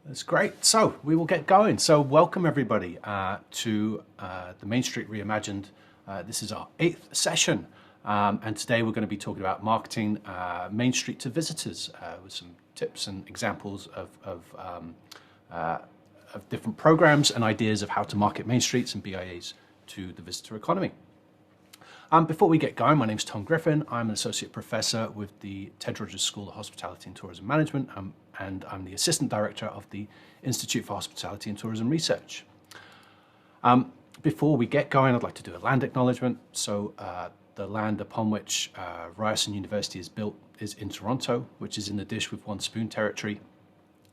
That's great. So we will get going. So welcome everybody to the Main Street Reimagined. This is our 8th session. And today we're going to be talking about marketing Main Street to visitors with some tips and examples of different programs and ideas of how to market Main Streets and BIAs to the visitor economy. Before we get going, my name is Tom Griffin. I'm an associate professor with the Ted Rogers School of Hospitality and Tourism Management, and I'm the assistant director of the Institute for Hospitality and Tourism Research. Before we get going, I'd like to do a land acknowledgement. So the land upon which Ryerson University is built is in Toronto, which is in the Dish with One Spoon territory.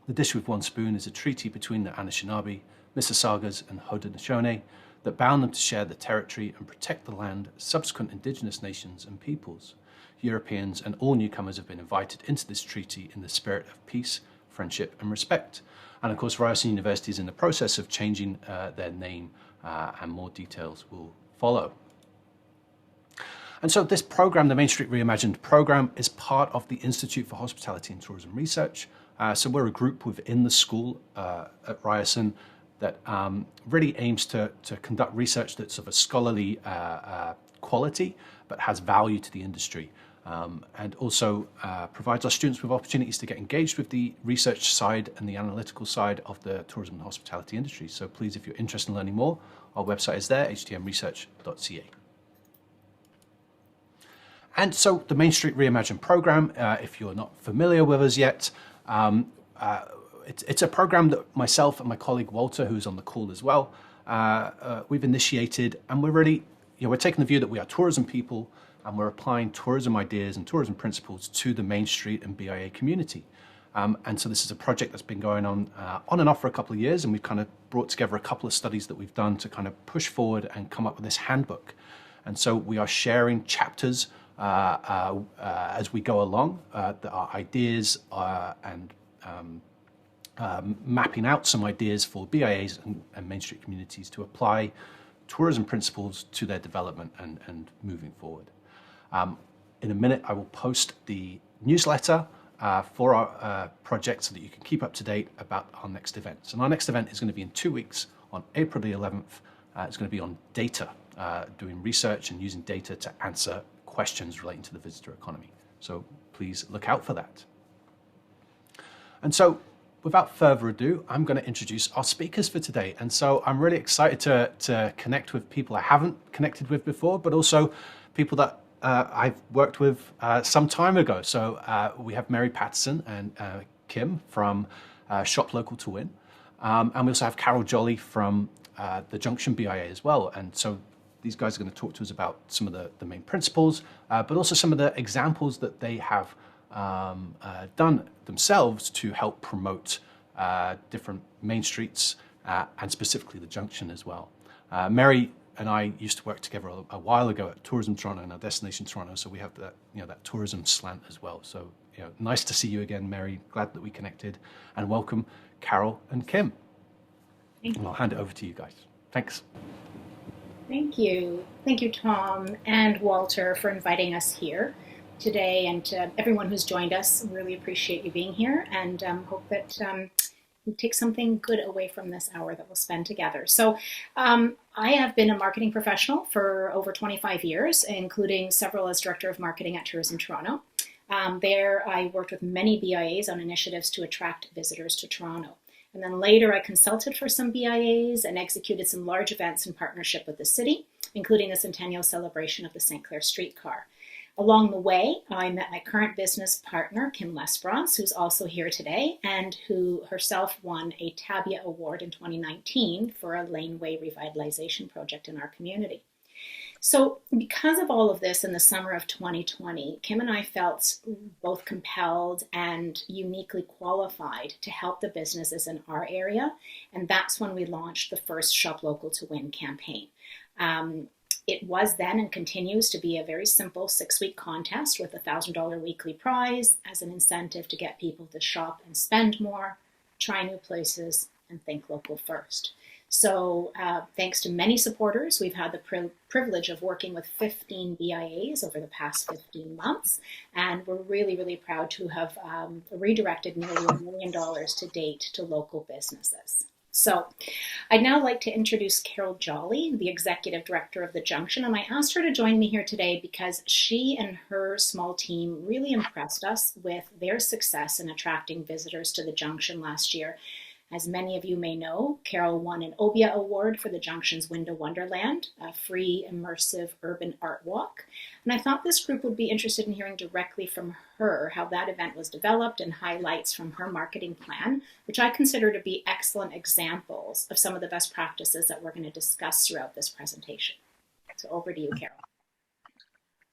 The Dish with One Spoon is a treaty between the Anishinaabe, Mississaugas, and Haudenosaunee that bound them to share the territory and protect the land. Subsequent Indigenous nations and peoples, Europeans, and all newcomers have been invited into this treaty in the spirit of peace, friendship, and respect. And of course, Ryerson University is in the process of changing their name, and more details will follow. And so this program, the Main Street Reimagined program, is part of the Institute for Hospitality and Tourism Research. So we're a group within the school at Ryerson that really aims to conduct research that's of a scholarly quality, but has value to the industry, and also provides our students with opportunities to get engaged with the research side and the analytical side of the tourism and hospitality industry. So please, if you're interested in learning more, our website is there, htmresearch.ca. And so the Main Street Reimagined program, if you're not familiar with us yet, it's a program that myself and my colleague Walter, who's on the call as well, we've initiated, and we're really, we're taking the view that we are tourism people, and we're applying tourism ideas and tourism principles to the Main Street and BIA community. And so this is a project that's been going on and off for a couple of years, and we've kind of brought together a couple of studies that we've done to kind of push forward and come up with this handbook. And so we are sharing chapters as we go along, that are ideas and mapping out some ideas for BIAs and Main Street communities to apply tourism principles to their development and moving forward. In a minute, I will post the newsletter for our project so that you can keep up to date about our next events. And our next event is going to be in 2 weeks on April the 11th. It's going to be on data, doing research and using data to answer questions relating to the visitor economy. So please look out for that. And so, without further ado, I'm going to introduce our speakers for today. And so I'm really excited to connect with people I haven't connected with before, but also people that I've worked with some time ago. So we have Mary Pattison and Kim from Shop Local to Win. And we also have Carol Jolly from the Junction BIA as well. And so these guys are going to talk to us about some of the main principles, but also some of the examples that they have done themselves to help promote different main streets and specifically the Junction as well. Mary and I used to work together a while ago at Tourism Toronto and our Destination Toronto, so we have that that tourism slant as well. So nice to see you again, Mary. Glad that we connected, and welcome Carol and Kim. Thank you. And I'll hand it over to you guys. Thanks. Thank you. Thank you, Tom and Walter, for inviting us here today, and to everyone who's joined us. Really appreciate you being here, and hope that you take something good away from this hour that we'll spend together. So I have been a marketing professional for over 25 years, including several as Director of Marketing at Tourism Toronto. There I worked with many BIAs on initiatives to attract visitors to Toronto. And then later I consulted for some BIAs and executed some large events in partnership with the city, including the centennial celebration of the St. Clair streetcar. Along the way, I met my current business partner, Kim Lesbrance, who's also here today, and who herself won a Tabia Award in 2019 for a laneway revitalization project in our community. So because of all of this in the summer of 2020, Kim and I felt both compelled and uniquely qualified to help the businesses in our area. And that's when we launched the first Shop Local to Win campaign. It was then and continues to be a very simple 6-week contest with a $1,000 weekly prize as an incentive to get people to shop and spend more, try new places, and think local first. So thanks to many supporters, we've had the privilege of working with 15 BIAs over the past 15 months. And we're really, really proud to have redirected nearly $1 million to date to local businesses. So I'd now like to introduce Carol Jolly, the Executive Director of the Junction, and I asked her to join me here today because she and her small team really impressed us with their success in attracting visitors to the Junction last year. As many of you may know, Carol won an OBIA Award for the Junction's Window Wonderland, a free immersive urban art walk. And I thought this group would be interested in hearing directly from her how that event was developed and highlights from her marketing plan, which I consider to be excellent examples of some of the best practices that we're going to discuss throughout this presentation. So over to you, Carol.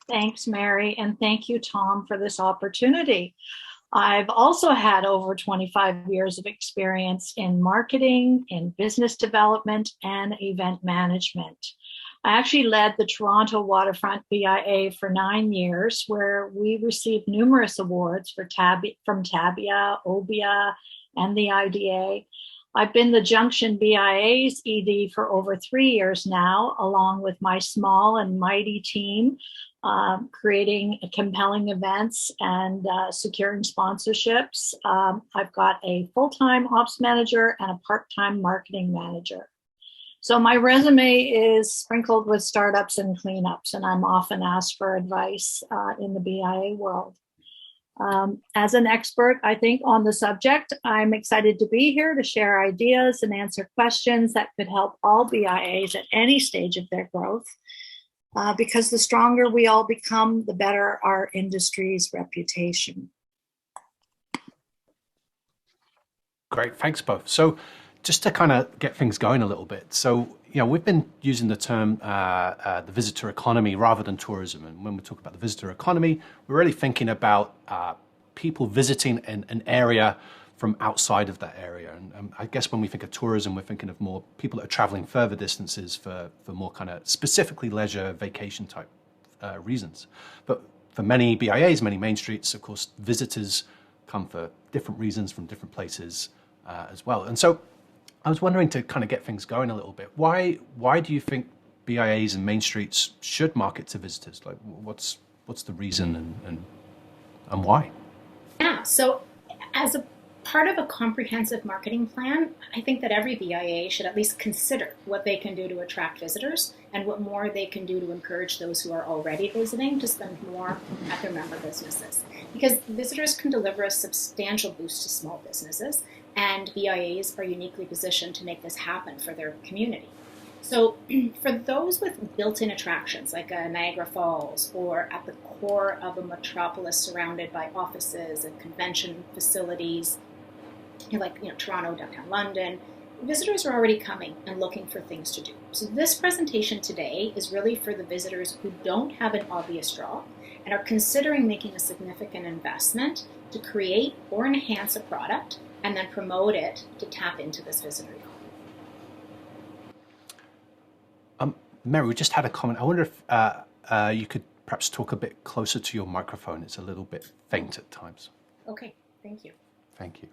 Thanks, Mary, and thank you, Tom, for this opportunity. I've also had over 25 years of experience in marketing, in business development, and event management. I actually led the Toronto Waterfront BIA for 9 years, where we received numerous awards from TABIA, OBIA, and the IDA. I've been the Junction BIA's ED for over 3 years now, along with my small and mighty team, creating compelling events and securing sponsorships. I've got a full-time ops manager and a part-time marketing manager. So my resume is sprinkled with startups and cleanups, and I'm often asked for advice in the BIA world. As an expert, I think, on the subject, I'm excited to be here to share ideas and answer questions that could help all BIAs at any stage of their growth. Because the stronger we all become, the better our industry's reputation. Great, thanks both. So just to kind of get things going a little bit. So, we've been using the term the visitor economy rather than tourism. And when we talk about the visitor economy, we're really thinking about people visiting an area from outside of that area. And I guess when we think of tourism, we're thinking of more people that are traveling further distances for more kind of specifically leisure vacation type reasons. But for many BIAs, many main streets, of course, visitors come for different reasons from different places as well. And so I was wondering, to kind of get things going a little bit, why do you think BIAs and main streets should market to visitors? Like, what's the reason and why? Yeah, so as a part of a comprehensive marketing plan, I think that every BIA should at least consider what they can do to attract visitors and what more they can do to encourage those who are already visiting to spend more at their member businesses. Because visitors can deliver a substantial boost to small businesses, and BIAs are uniquely positioned to make this happen for their community. So for those with built-in attractions like Niagara Falls, or at the core of a metropolis surrounded by offices and convention facilities, like Toronto, downtown London, visitors are already coming and looking for things to do. So this presentation today is really for the visitors who don't have an obvious draw and are considering making a significant investment to create or enhance a product and then promote it to tap into this visitor economy. Mary, we just had a comment. I wonder if you could perhaps talk a bit closer to your microphone. It's a little bit faint at times. Okay, thank you. Thank you.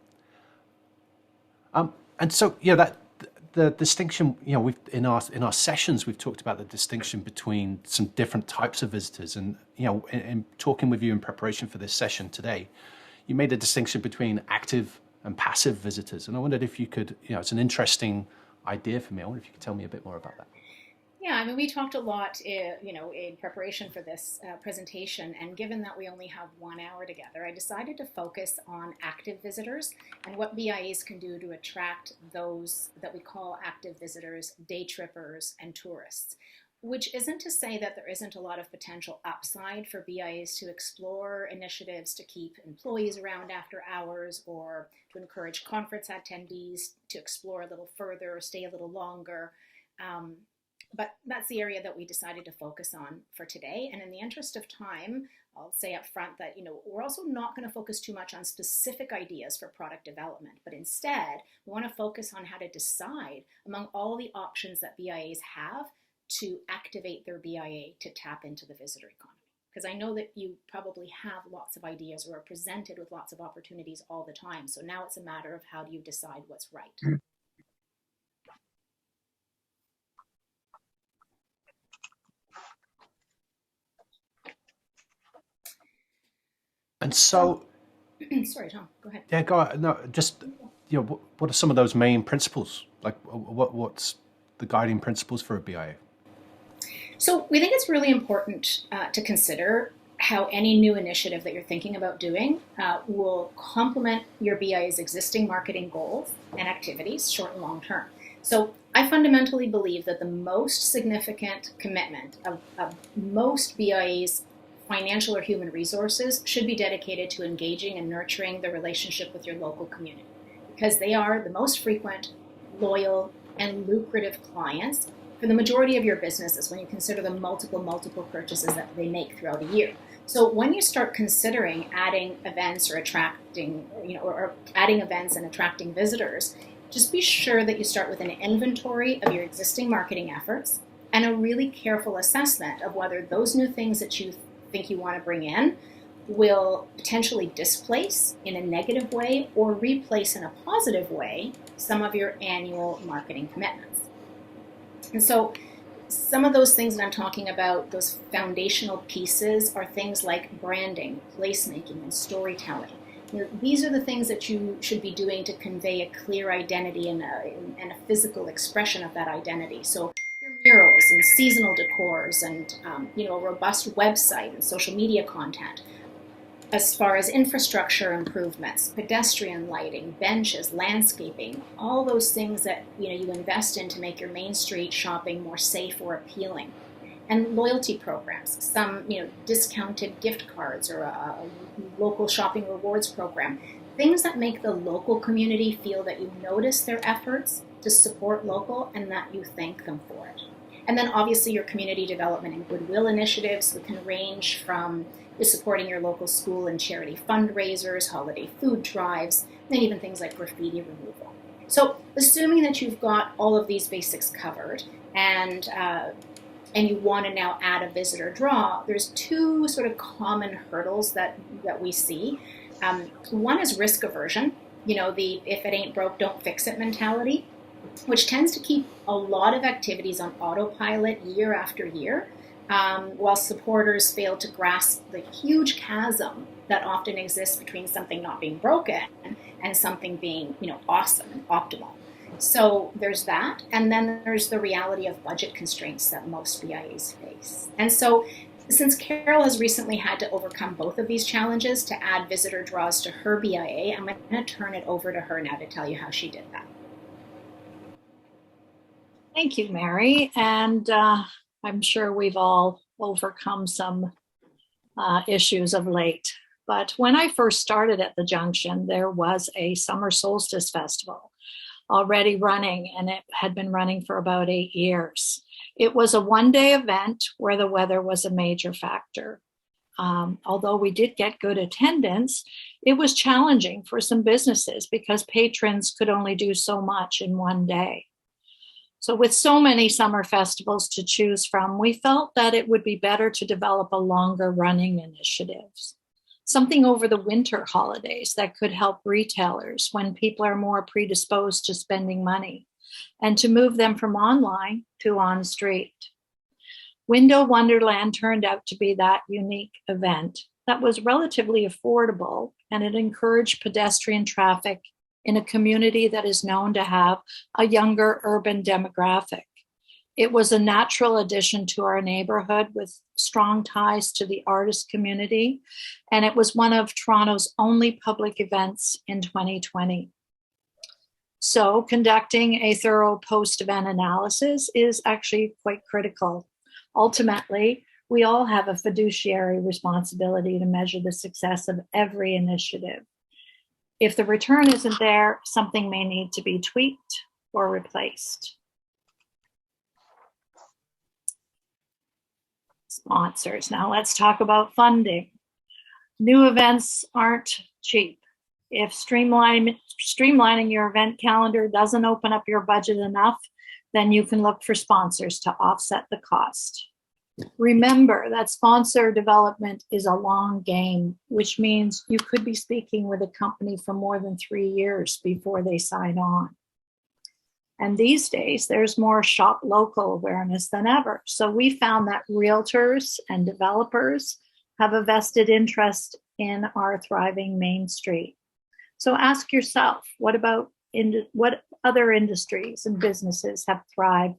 And so, that the distinction, we've in our sessions we've talked about the distinction between some different types of visitors, and in talking with you in preparation for this session today, you made a distinction between active and passive visitors, and I wondered if you could, it's an interesting idea for me. I wonder if you could tell me a bit more about that. Yeah, I mean, we talked a lot, in preparation for this presentation, and given that we only have 1 hour together, I decided to focus on active visitors and what BIAs can do to attract those that we call active visitors, day trippers, and tourists. Which isn't to say that there isn't a lot of potential upside for BIAs to explore initiatives to keep employees around after hours, or to encourage conference attendees to explore a little further or stay a little longer. But that's the area that we decided to focus on for today. And in the interest of time, I'll say up front that, we're also not going to focus too much on specific ideas for product development, but instead we want to focus on how to decide among all the options that BIAs have to activate their BIA to tap into the visitor economy. Because I know that you probably have lots of ideas or are presented with lots of opportunities all the time. So now it's a matter of how do you decide what's right. And so, sorry, Tom, go ahead. yeah, go on. No, just, what are some of those main principles? Like, what's the guiding principles for a BIA? So we think it's really important to consider how any new initiative that you're thinking about doing will complement your BIA's existing marketing goals and activities, short and long term. So I fundamentally believe that the most significant commitment of most BIA's financial or human resources should be dedicated to engaging and nurturing the relationship with your local community, because they are the most frequent, loyal, and lucrative clients for the majority of your businesses when you consider the multiple purchases that they make throughout a year. So when you start considering adding events or attracting, or adding events and attracting visitors, just be sure that you start with an inventory of your existing marketing efforts and a really careful assessment of whether those new things that you think you want to bring in will potentially displace in a negative way or replace in a positive way some of your annual marketing commitments. And so some of those things that I'm talking about, those foundational pieces, are things like branding, placemaking, and storytelling. These are the things that you should be doing to convey a clear identity and a physical expression of that identity. So your murals and seasonal decors and a robust website and social media content. As far as infrastructure improvements, pedestrian lighting, benches, landscaping, all those things that you invest in to make your main street shopping more safe or appealing. And loyalty programs, some discounted gift cards or a local shopping rewards program, things that make the local community feel that you notice their efforts to support local and that you thank them for it. And then obviously your community development and Goodwill initiatives that can range from supporting your local school and charity fundraisers, holiday food drives, and even things like graffiti removal. So assuming that you've got all of these basics covered and you want to now add a visitor draw, there's two sort of common hurdles that we see. One is risk aversion, the if it ain't broke, don't fix it mentality, which tends to keep a lot of activities on autopilot year after year, while supporters fail to grasp the huge chasm that often exists between something not being broken and something being, awesome and optimal. So there's that, and then there's the reality of budget constraints that most BIAs face. And so since Carol has recently had to overcome both of these challenges to add visitor draws to her BIA, I'm going to turn it over to her now to tell you how she did that. Thank you, Mary. And I'm sure we've all overcome some issues of late. But when I first started at the Junction, there was a summer solstice festival already running, and it had been running for about 8 years. It was a one-day event where the weather was a major factor. Although we did get good attendance, it was challenging for some businesses because patrons could only do so much in one day. So with so many summer festivals to choose from, we felt that it would be better to develop a longer running initiatives, something over the winter holidays that could help retailers when people are more predisposed to spending money, and to move them from online to on street. Window Wonderland turned out to be that unique event that was relatively affordable, and it encouraged pedestrian traffic in a community that is known to have a younger urban demographic. It was a natural addition to our neighborhood with strong ties to the artist community, and it was one of Toronto's only public events in 2020. So conducting a thorough post-event analysis is actually quite critical. Ultimately, we all have a fiduciary responsibility to measure the success of every initiative. If the return isn't there, something may need to be tweaked or replaced. Sponsors. Now let's talk about funding. New events aren't cheap. If streamlining your event calendar doesn't open up your budget enough, then you can look for sponsors to offset the cost. Remember that sponsor development is a long game, which means you could be speaking with a company for more than 3 years before they sign on. And these days, there's more shop local awareness than ever. So we found that realtors and developers have a vested interest in our thriving Main Street. So ask yourself, what other industries and businesses have thrived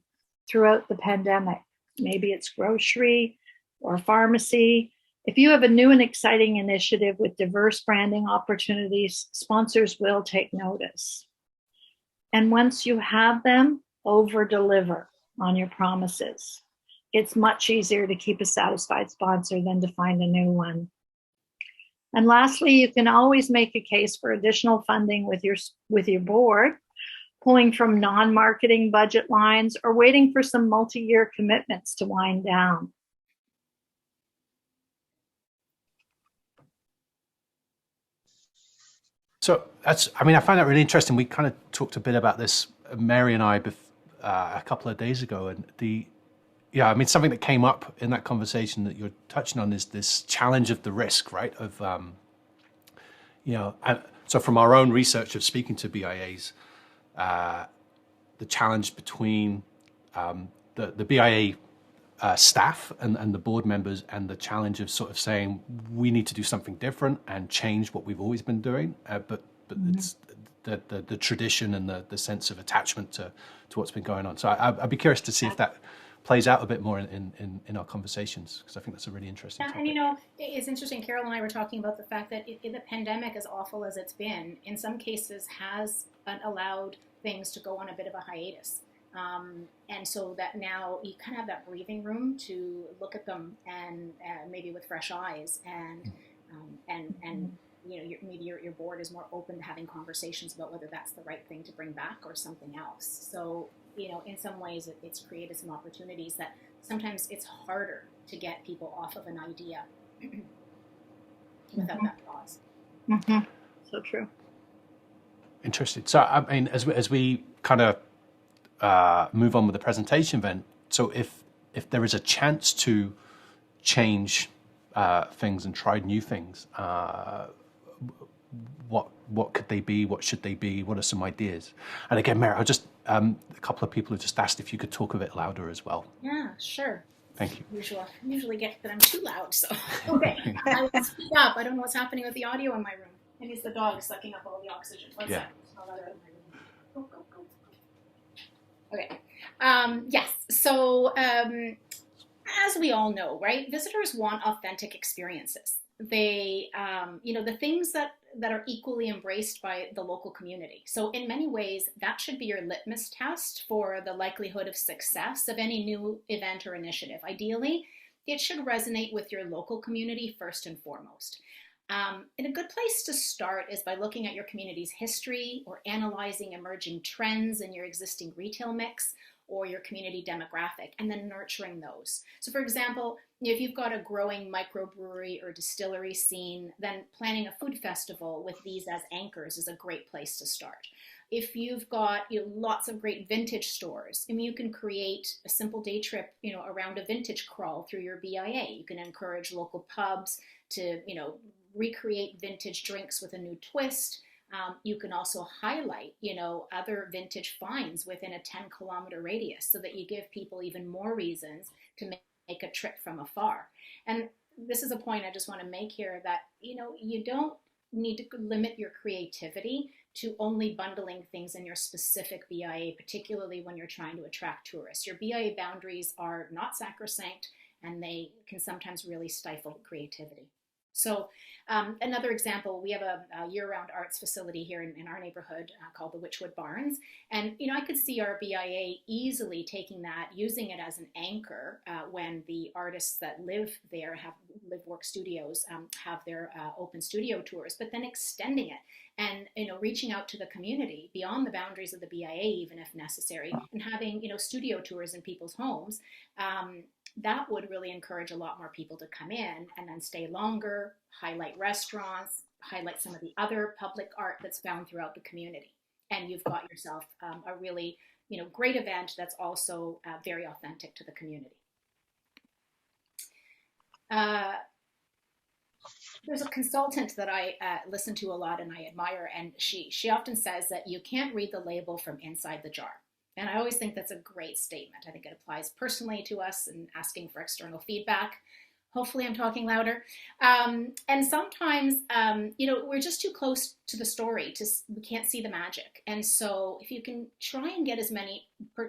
throughout the pandemic? Maybe it's grocery or pharmacy. If you have a new and exciting initiative with diverse branding opportunities, sponsors will take notice. And once you have them, over-deliver on your promises. It's much easier to keep a satisfied sponsor than to find a new one. And lastly, you can always make a case for additional funding with your board, pulling from non-marketing budget lines or waiting for some multi-year commitments to wind down. So I find that really interesting. We kind of talked a bit about this, Mary and I, a couple of days ago, and something that came up in that conversation that you're touching on is this challenge of the risk, right? Of, so from our own research of speaking to BIAs, the challenge between the BIA staff and the board members, and the challenge of sort of saying we need to do something different and change what we've always been doing, but it's the tradition and the sense of attachment to what's been going on. So I'd be curious to see if that plays out a bit more in our conversations, because I think that's a really interesting topic. And it's interesting, Carol and I were talking about the fact that the pandemic, as awful as it's been, in some cases has allowed things to go on a bit of a hiatus. And so that now you kind of have that breathing room to look at them and maybe with fresh eyes, and maybe your board is more open to having conversations about whether that's the right thing to bring back or something else. So in some ways it's created some opportunities that sometimes it's harder to get people off of an idea without that pause. Mm-hmm. So true. Interesting. So as we kind of move on with the presentation then, so if there is a chance to change things and try new things, what could they be? What should they be? What are some ideas? And again, Mary, a couple of people have just asked if you could talk a bit louder as well. Yeah, sure. Thank you. Usually get that I'm too loud, so okay. I will speak up. I don't know what's happening with the audio in my room. Maybe it's the dog sucking up all the oxygen. One second. I'll let her out of my room. Go. Okay. Yes. So as we all know, right, visitors want authentic experiences. They, the things that are equally embraced by the local community. So in many ways, that should be your litmus test for the likelihood of success of any new event or initiative. Ideally, it should resonate with your local community first and foremost. And a good place to start is by looking at your community's history or analyzing emerging trends in your existing retail mix or your community demographic, and then nurturing those. So for example, if you've got a growing microbrewery or distillery scene, then planning a food festival with these as anchors is a great place to start. If you've got lots of great vintage stores, you can create a simple day trip around a vintage crawl through your BIA. You can encourage local pubs to recreate vintage drinks with a new twist. You can also highlight, other vintage finds within a 10-kilometer radius so that you give people even more reasons to make a trip from afar. And this is a point I just want to make here that, you don't need to limit your creativity to only bundling things in your specific BIA, particularly when you're trying to attract tourists. Your BIA boundaries are not sacrosanct, and they can sometimes really stifle creativity. So another example, we have a year-round arts facility here in our neighborhood called the Witchwood Barns. And, I could see our BIA easily taking that, using it as an anchor when the artists that live there, have live-work studios, have their open studio tours, but then extending it and, reaching out to the community beyond the boundaries of the BIA, even if necessary, and having, studio tours in people's homes. That would really encourage a lot more people to come in and then stay longer, highlight restaurants, highlight some of the other public art that's found throughout the community. And you've got yourself a really, great event that's also very authentic to the community. There's a consultant that I listen to a lot and I admire, and she often says that you can't read the label from inside the jar. And I always think that's a great statement. I think it applies personally to us in asking for external feedback. Hopefully I'm talking louder. And sometimes, we're just too close to the story we can't see the magic. And so if you can try and get as many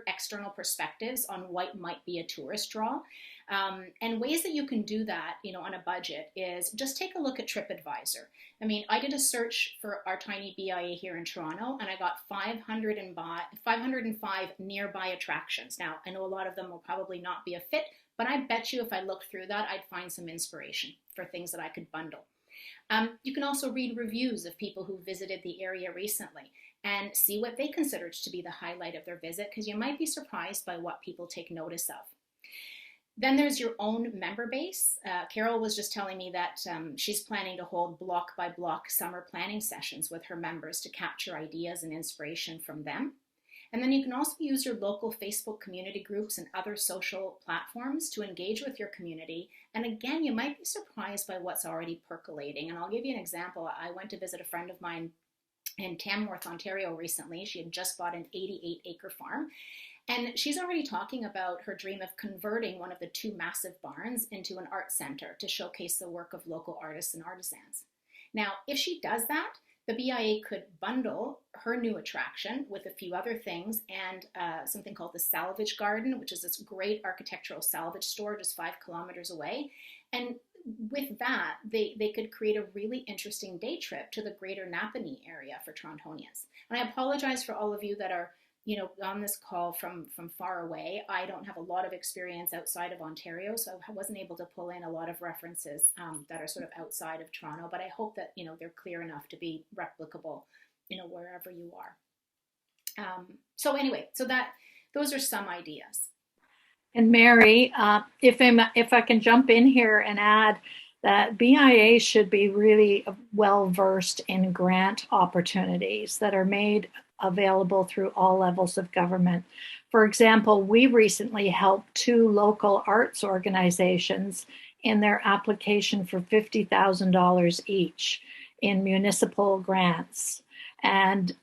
external perspectives on what might be a tourist draw, and ways that you can do that, on a budget is just take a look at TripAdvisor. I mean, I did a search for our tiny BIA here in Toronto, and I got 505 nearby attractions. Now, I know a lot of them will probably not be a fit, but I bet you if I looked through that, I'd find some inspiration for things that I could bundle. You can also read reviews of people who visited the area recently and see what they considered to be the highlight of their visit, because you might be surprised by what people take notice of. Then there's your own member base. Carol was just telling me that she's planning to hold block by block summer planning sessions with her members to capture ideas and inspiration from them. And then you can also use your local Facebook community groups and other social platforms to engage with your community. And again, you might be surprised by what's already percolating. And I'll give you an example. I went to visit a friend of mine in Tamworth, Ontario recently. She had just bought an 88-acre farm. And she's already talking about her dream of converting one of the two massive barns into an art center to showcase the work of local artists and artisans. Now, if she does that, the BIA could bundle her new attraction with a few other things and something called the Salvage Garden, which is this great architectural salvage store just 5 kilometers away. And with that, they could create a really interesting day trip to the greater Napanee area for Torontonians. And I apologize for all of you that are on this call from far away. I don't have a lot of experience outside of Ontario, so I wasn't able to pull in a lot of references that are sort of outside of Toronto, but I hope that, they're clear enough to be replicable, wherever you are. So anyway, those are some ideas. And Mary, if I can jump in here and add that BIA should be really well versed in grant opportunities that are made available through all levels of government. For example, we recently helped 2 local arts organizations in their application for $50,000 each in municipal grants. And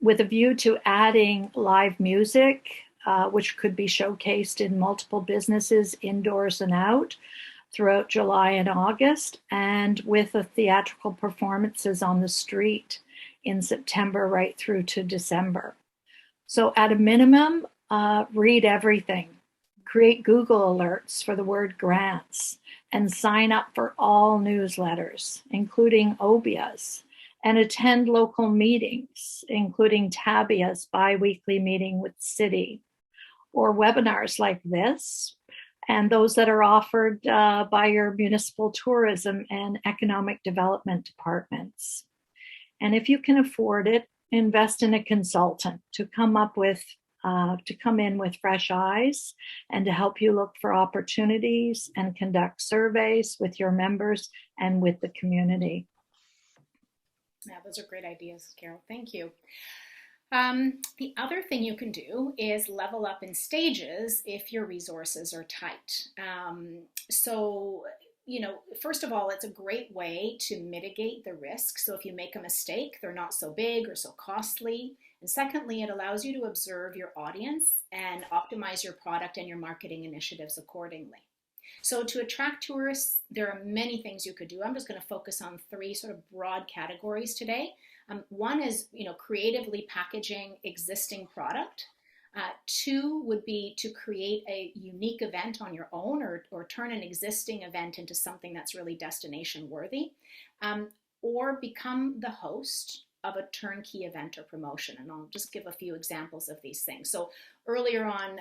with a view to adding live music, which could be showcased in multiple businesses indoors and out throughout July and August, and with the theatrical performances on the street in September right through to December. So at a minimum, read everything. Create Google alerts for the word grants and sign up for all newsletters, including OBIA's, and attend local meetings, including Tabia's bi-weekly meeting with City, or webinars like this, and those that are offered by your municipal tourism and economic development departments. And if you can afford it, invest in a consultant to come in with fresh eyes and to help you look for opportunities and conduct surveys with your members and with the community. Yeah, those are great ideas, Carol. Thank you. The other thing you can do is level up in stages if your resources are tight. First of all, it's a great way to mitigate the risk. So if you make a mistake, they're not so big or so costly. And secondly, it allows you to observe your audience and optimize your product and your marketing initiatives accordingly. So to attract tourists, there are many things you could do. I'm just going to focus on 3 sort of broad categories today. One is, creatively packaging existing product. 2 would be to create a unique event on your own or turn an existing event into something that's really destination worthy, or become the host of a turnkey event or promotion. And I'll just give a few examples of these things. So earlier on,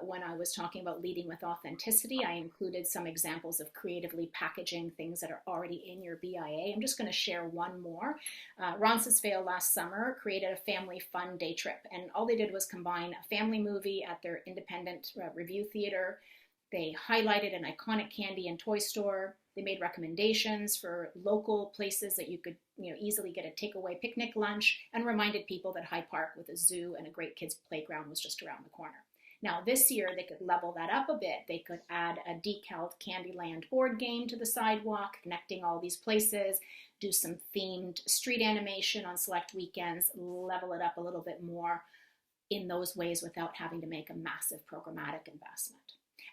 when I was talking about leading with authenticity, I included some examples of creatively packaging things that are already in your BIA. I'm just going to share one more. Roncesvalles last summer created a family fun day trip, and all they did was combine a family movie at their independent review theater. They highlighted an iconic candy and toy store. They made recommendations for local places that you could easily get a takeaway picnic lunch, and reminded people that High Park with a zoo and a great kids playground was just around the corner. Now this year they could level that up a bit. They could add a decaled Candyland board game to the sidewalk, connecting all these places, do some themed street animation on select weekends, level it up a little bit more in those ways without having to make a massive programmatic investment.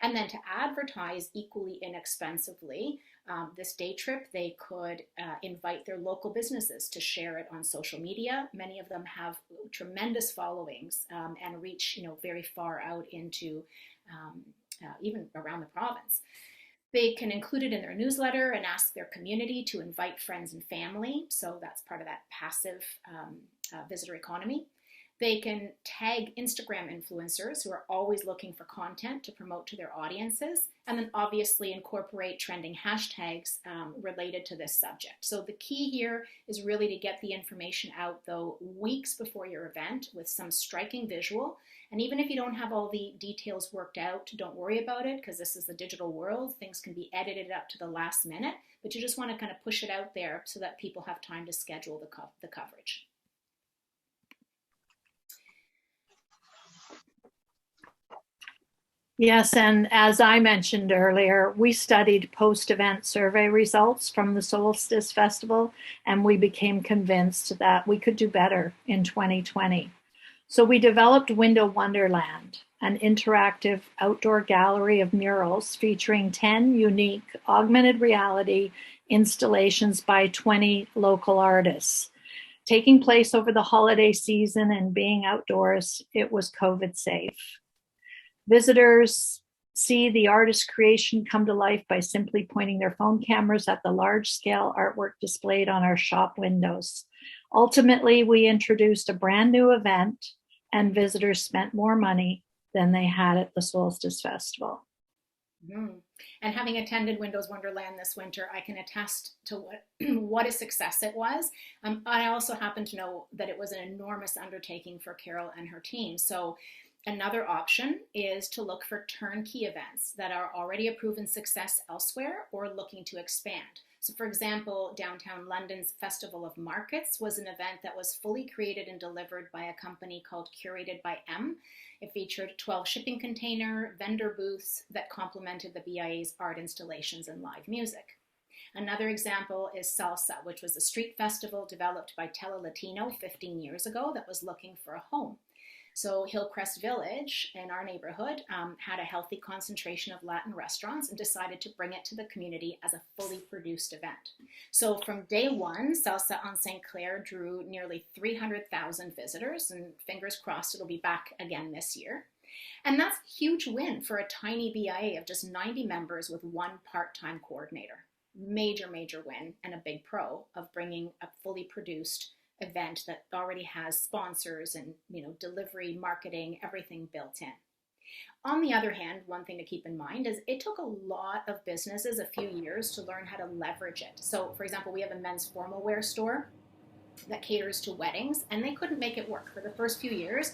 And then to advertise equally inexpensively this day trip, they could invite their local businesses to share it on social media. Many of them have tremendous followings and reach, very far out into even around the province. They can include it in their newsletter and ask their community to invite friends and family. So that's part of that passive visitor economy. They can tag Instagram influencers who are always looking for content to promote to their audiences, and then obviously incorporate trending hashtags related to this subject. So the key here is really to get the information out, though, weeks before your event with some striking visual. And even if you don't have all the details worked out, don't worry about it, because this is the digital world. Things can be edited up to the last minute, but you just want to kind of push it out there so that people have time to schedule the coverage. Yes, and as I mentioned earlier, we studied post-event survey results from the Solstice Festival, and we became convinced that we could do better in 2020. So we developed Wonderland, an interactive outdoor gallery of murals featuring 10 unique augmented reality installations by 20 local artists. Taking place over the holiday season and being outdoors, it was COVID safe. Visitors see the artist's creation come to life by simply pointing their phone cameras at the large-scale artwork displayed on our shop windows. Ultimately, we introduced a brand new event, and visitors spent more money than they had at the Solstice Festival. And having attended Windows Wonderland this winter, I can attest to what a success it was. I also happen to know that it was an enormous undertaking for Carol and her team. So another option is to look for turnkey events that are already a proven success elsewhere or looking to expand. So for example, downtown London's Festival of Markets was an event that was fully created and delivered by a company called Curated by M. It featured 12 shipping container vendor booths that complemented the BIA's art installations and live music. Another example is Salsa, which was a street festival developed by Tele Latino 15 years ago that was looking for a home. So Hillcrest Village in our neighborhood had a healthy concentration of Latin restaurants and decided to bring it to the community as a fully produced event. So from day one, Salsa on St. Clair drew nearly 300,000 visitors, and fingers crossed it'll be back again this year. And that's a huge win for a tiny BIA of just 90 members with one part-time coordinator. Major win, and a big pro of bringing a fully produced event that already has sponsors and delivery, marketing, everything built in. On the other hand, one thing to keep in mind is it took a lot of businesses a few years to learn how to leverage it. So for example, we have a men's formal wear store that caters to weddings, and they couldn't make it work. For the first few years,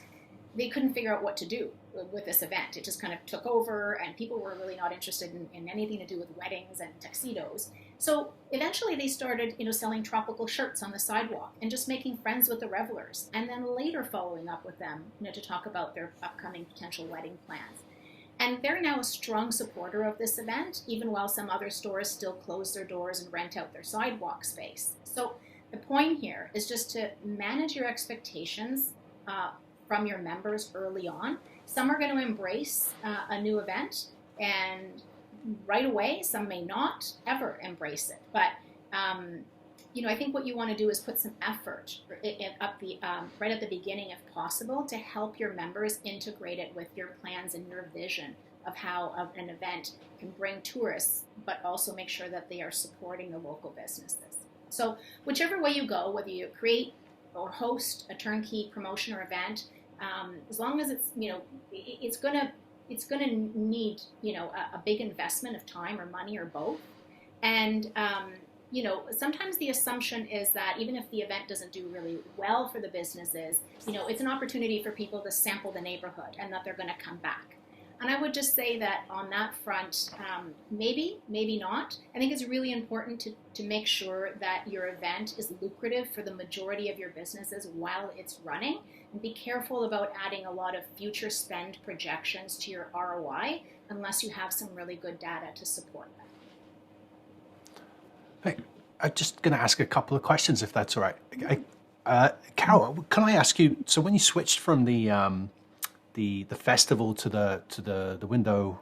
they couldn't figure out what to do with this event. It just kind of took over, and people were really not interested in anything to do with weddings and tuxedos. So eventually they started, selling tropical shirts on the sidewalk and just making friends with the revelers, and then later following up with them, to talk about their upcoming potential wedding plans. And they're now a strong supporter of this event, even while some other stores still close their doors and rent out their sidewalk space. So the point here is just to manage your expectations from your members early on. Some are going to embrace a new event, and right away, some may not ever embrace it. But I think what you want to do is put some effort right at the beginning, if possible, to help your members integrate it with your plans and your vision of how an event can bring tourists, but also make sure that they are supporting the local businesses. So whichever way you go, whether you create or host a turnkey promotion or event, as long as it's it's gonna need a big investment of time or money or both. And sometimes the assumption is that even if the event doesn't do really well for the businesses, it's an opportunity for people to sample the neighborhood and that they're going to come back. And I would just say that on that front, maybe not. I think it's really important to make sure that your event is lucrative for the majority of your businesses while it's running. And be careful about adding a lot of future spend projections to your ROI unless you have some really good data to support that. Hey, I'm just going to ask a couple of questions, if that's all right. Carol, can I ask you? So when you switched from the festival to the window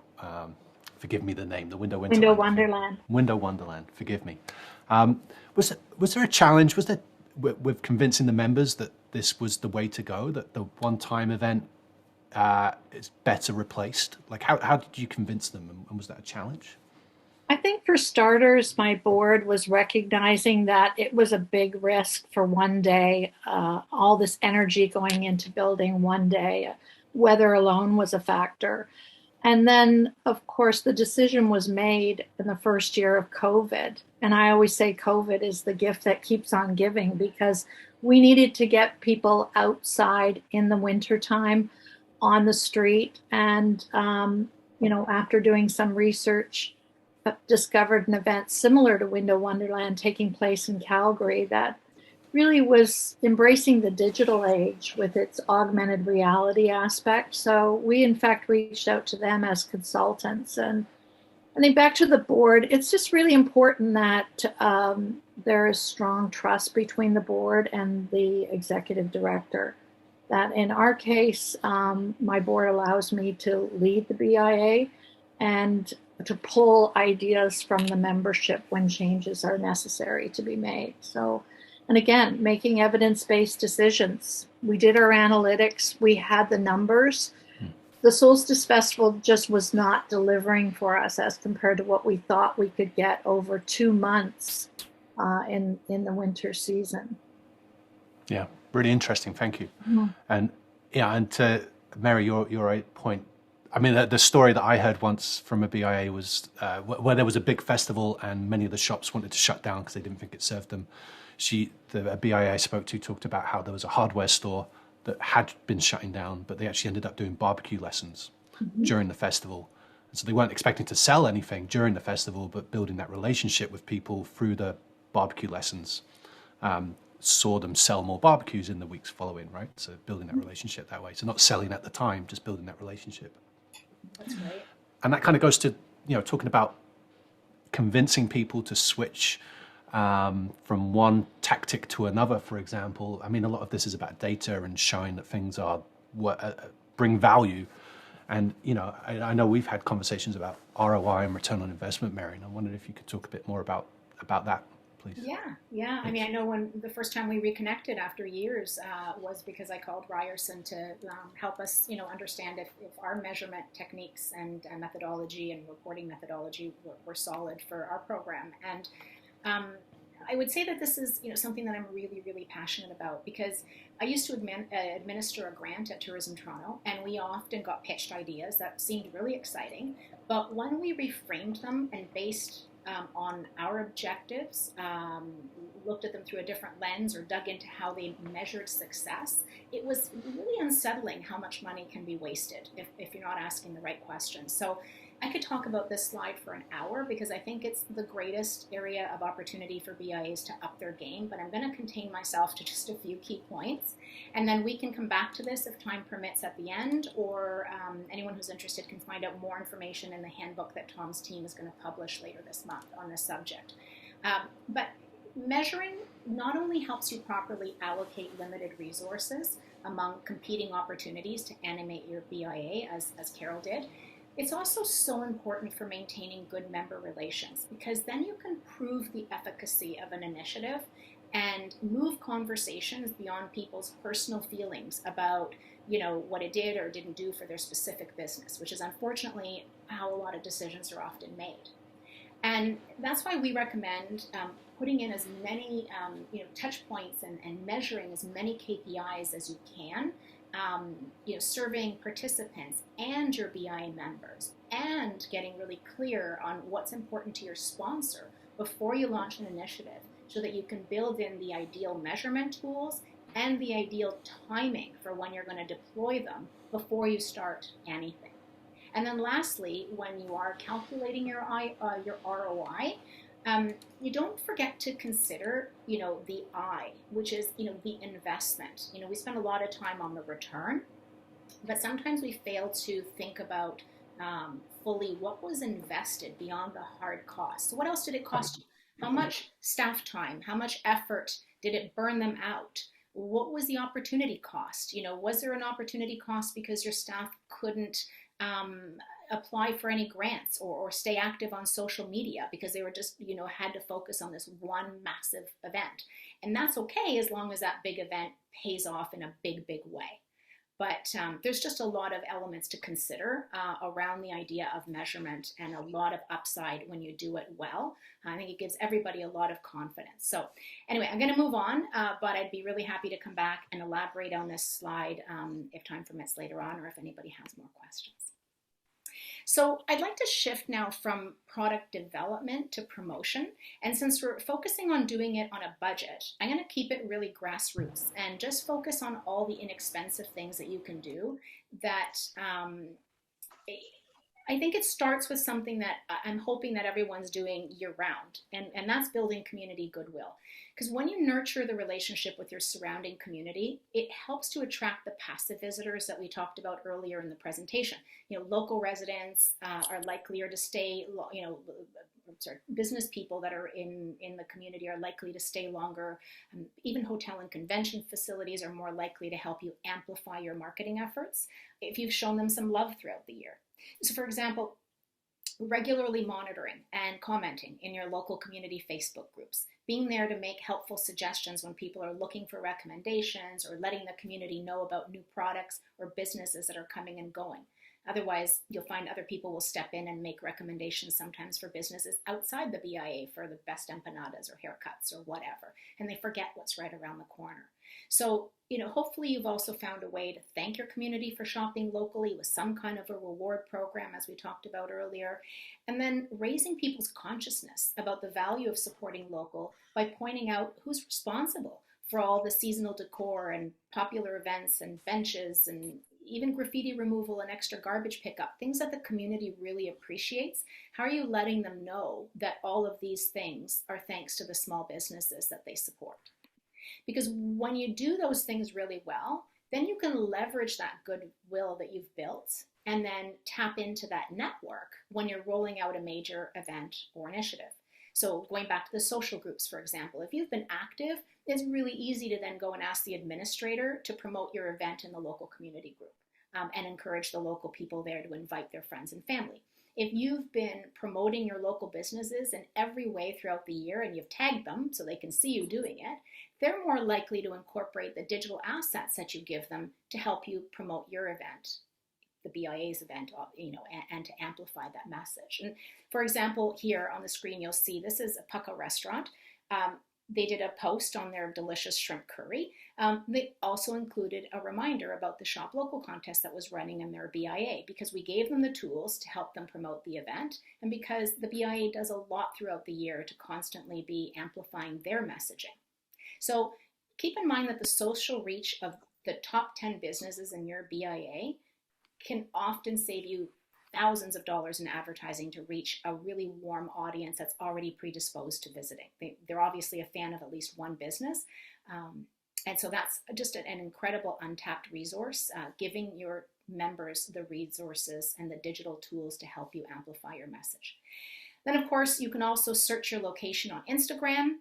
Forgive me the name, the Window Wonderland. Wonderland. Window Wonderland, forgive me. Was there a challenge, was there, with convincing the members that this was the way to go, that the one-time event is better replaced? Like, how did you convince them, and was that a challenge? I think for starters, my board was recognizing that it was a big risk for one day, all this energy going into building one day. Weather alone was a factor. And then, of course, the decision was made in the first year of COVID. And I always say COVID is the gift that keeps on giving, because we needed to get people outside in the wintertime on the street. And, after doing some research, discovered an event similar to Window Wonderland taking place in Calgary that really was embracing the digital age with its augmented reality aspect. So we, in fact, reached out to them as consultants. And I think back to the board, it's just really important that there is strong trust between the board and the executive director. That in our case, my board allows me to lead the BIA and to pull ideas from the membership when changes are necessary to be made. So, and again, making evidence-based decisions. We did our analytics, we had the numbers. The Solstice Festival just was not delivering for us as compared to what we thought we could get over 2 months in the winter season. Yeah, really interesting. Thank you. And to Mary, your right point. I mean, the story that I heard once from a BIA was where there was a big festival and many of the shops wanted to shut down because they didn't think it served them. A BIA I spoke to talked about how there was a hardware store that had been shutting down, but they actually ended up doing barbecue lessons during the festival. And so they weren't expecting to sell anything during the festival, but building that relationship with people through the barbecue lessons saw them sell more barbecues in the weeks following, right? So building that relationship that way. So not selling at the time, just building that relationship. That's right. And that kind of goes to, talking about convincing people to switch from one tactic to another, for example. I mean, a lot of this is about data and showing that things are bring value. And, I know we've had conversations about ROI and return on investment, Mary, and I wondered if you could talk a bit more about that, please. Yeah. I mean, I know when the first time we reconnected after years was because I called Ryerson to help us, understand if our measurement techniques and methodology and reporting methodology were solid for our program. And I would say that this is, something that I'm really, really passionate about, because I used to administer a grant at Tourism Toronto, and we often got pitched ideas that seemed really exciting. But when we reframed them and based on our objectives, looked at them through a different lens or dug into how they measured success, it was really unsettling how much money can be wasted if you're not asking the right questions. So I could talk about this slide for an hour because I think it's the greatest area of opportunity for BIAs to up their game, but I'm going to contain myself to just a few key points, and then we can come back to this if time permits at the end, or anyone who's interested can find out more information in the handbook that Tom's team is going to publish later this month on this subject. But measuring not only helps you properly allocate limited resources among competing opportunities to animate your BIA, as Carol did, it's also so important for maintaining good member relations, because then you can prove the efficacy of an initiative and move conversations beyond people's personal feelings about, what it did or didn't do for their specific business, which is unfortunately how a lot of decisions are often made. And that's why we recommend putting in as many touch points and measuring as many KPIs as you can, surveying participants and your BIA members, and getting really clear on what's important to your sponsor before you launch an initiative, so that you can build in the ideal measurement tools and the ideal timing for when you're going to deploy them before you start anything. And then lastly, when you are calculating your ROI, you don't forget to consider, the I, which is, the investment. We spend a lot of time on the return, but sometimes we fail to think about fully what was invested beyond the hard costs. So what else did it cost you? How much staff time? How much effort did it burn them out? What was the opportunity cost? Was there an opportunity cost because your staff couldn't apply for any grants or stay active on social media because they were just, had to focus on this one massive event. And that's okay as long as that big event pays off in a big, big way. But there's just a lot of elements to consider around the idea of measurement, and a lot of upside when you do it well. I think it gives everybody a lot of confidence. So anyway, I'm going to move on, but I'd be really happy to come back and elaborate on this slide if time permits later on, or if anybody has more questions. So I'd like to shift now from product development to promotion. And since we're focusing on doing it on a budget, I'm going to keep it really grassroots and just focus on all the inexpensive things that you can do that I think it starts with something that I'm hoping that everyone's doing year round, and that's building community goodwill. Because when you nurture the relationship with your surrounding community, it helps to attract the passive visitors that we talked about earlier in the presentation. Local residents are likelier to stay, business people that are in the community are likely to stay longer. Even hotel and convention facilities are more likely to help you amplify your marketing efforts if you've shown them some love throughout the year. So for example, regularly monitoring and commenting in your local community Facebook groups, being there to make helpful suggestions when people are looking for recommendations, or letting the community know about new products or businesses that are coming and going. Otherwise, you'll find other people will step in and make recommendations sometimes for businesses outside the BIA for the best empanadas or haircuts or whatever, and they forget what's right around the corner. So, hopefully you've also found a way to thank your community for shopping locally with some kind of a reward program, as we talked about earlier, and then raising people's consciousness about the value of supporting local by pointing out who's responsible for all the seasonal decor and popular events and benches and even graffiti removal and extra garbage pickup, things that the community really appreciates. How are you letting them know that all of these things are thanks to the small businesses that they support? Because when you do those things really well, then you can leverage that goodwill that you've built and then tap into that network when you're rolling out a major event or initiative. So going back to the social groups, for example, if you've been active, it's really easy to then go and ask the administrator to promote your event in the local community group and encourage the local people there to invite their friends and family. If you've been promoting your local businesses in every way throughout the year and you've tagged them so they can see you doing it, they're more likely to incorporate the digital assets that you give them to help you promote your event, the BIA's event, and to amplify that message. And for example, here on the screen, you'll see this is a Pucka restaurant. They did a post on their delicious shrimp curry. They also included a reminder about the Shop Local contest that was running in their BIA, because we gave them the tools to help them promote the event, and because the BIA does a lot throughout the year to constantly be amplifying their messaging. So keep in mind that the social reach of the top 10 businesses in your BIA can often save you thousands of dollars in advertising to reach a really warm audience that's already predisposed to visiting. They're obviously a fan of at least one business. And so that's just an incredible untapped resource, giving your members the resources and the digital tools to help you amplify your message. Then, of course, you can also search your location on Instagram,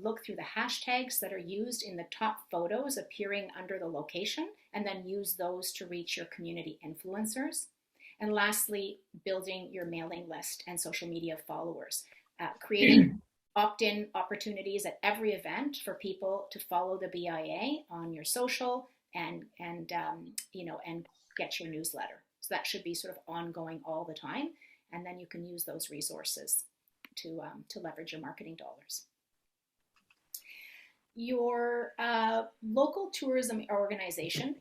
look through the hashtags that are used in the top photos appearing under the location, and then use those to reach your community influencers. And lastly, building your mailing list and social media followers, creating opt-in opportunities at every event for people to follow the BIA on your social and get your newsletter. So that should be sort of ongoing all the time. And then you can use those resources to leverage your marketing dollars. Your local tourism organization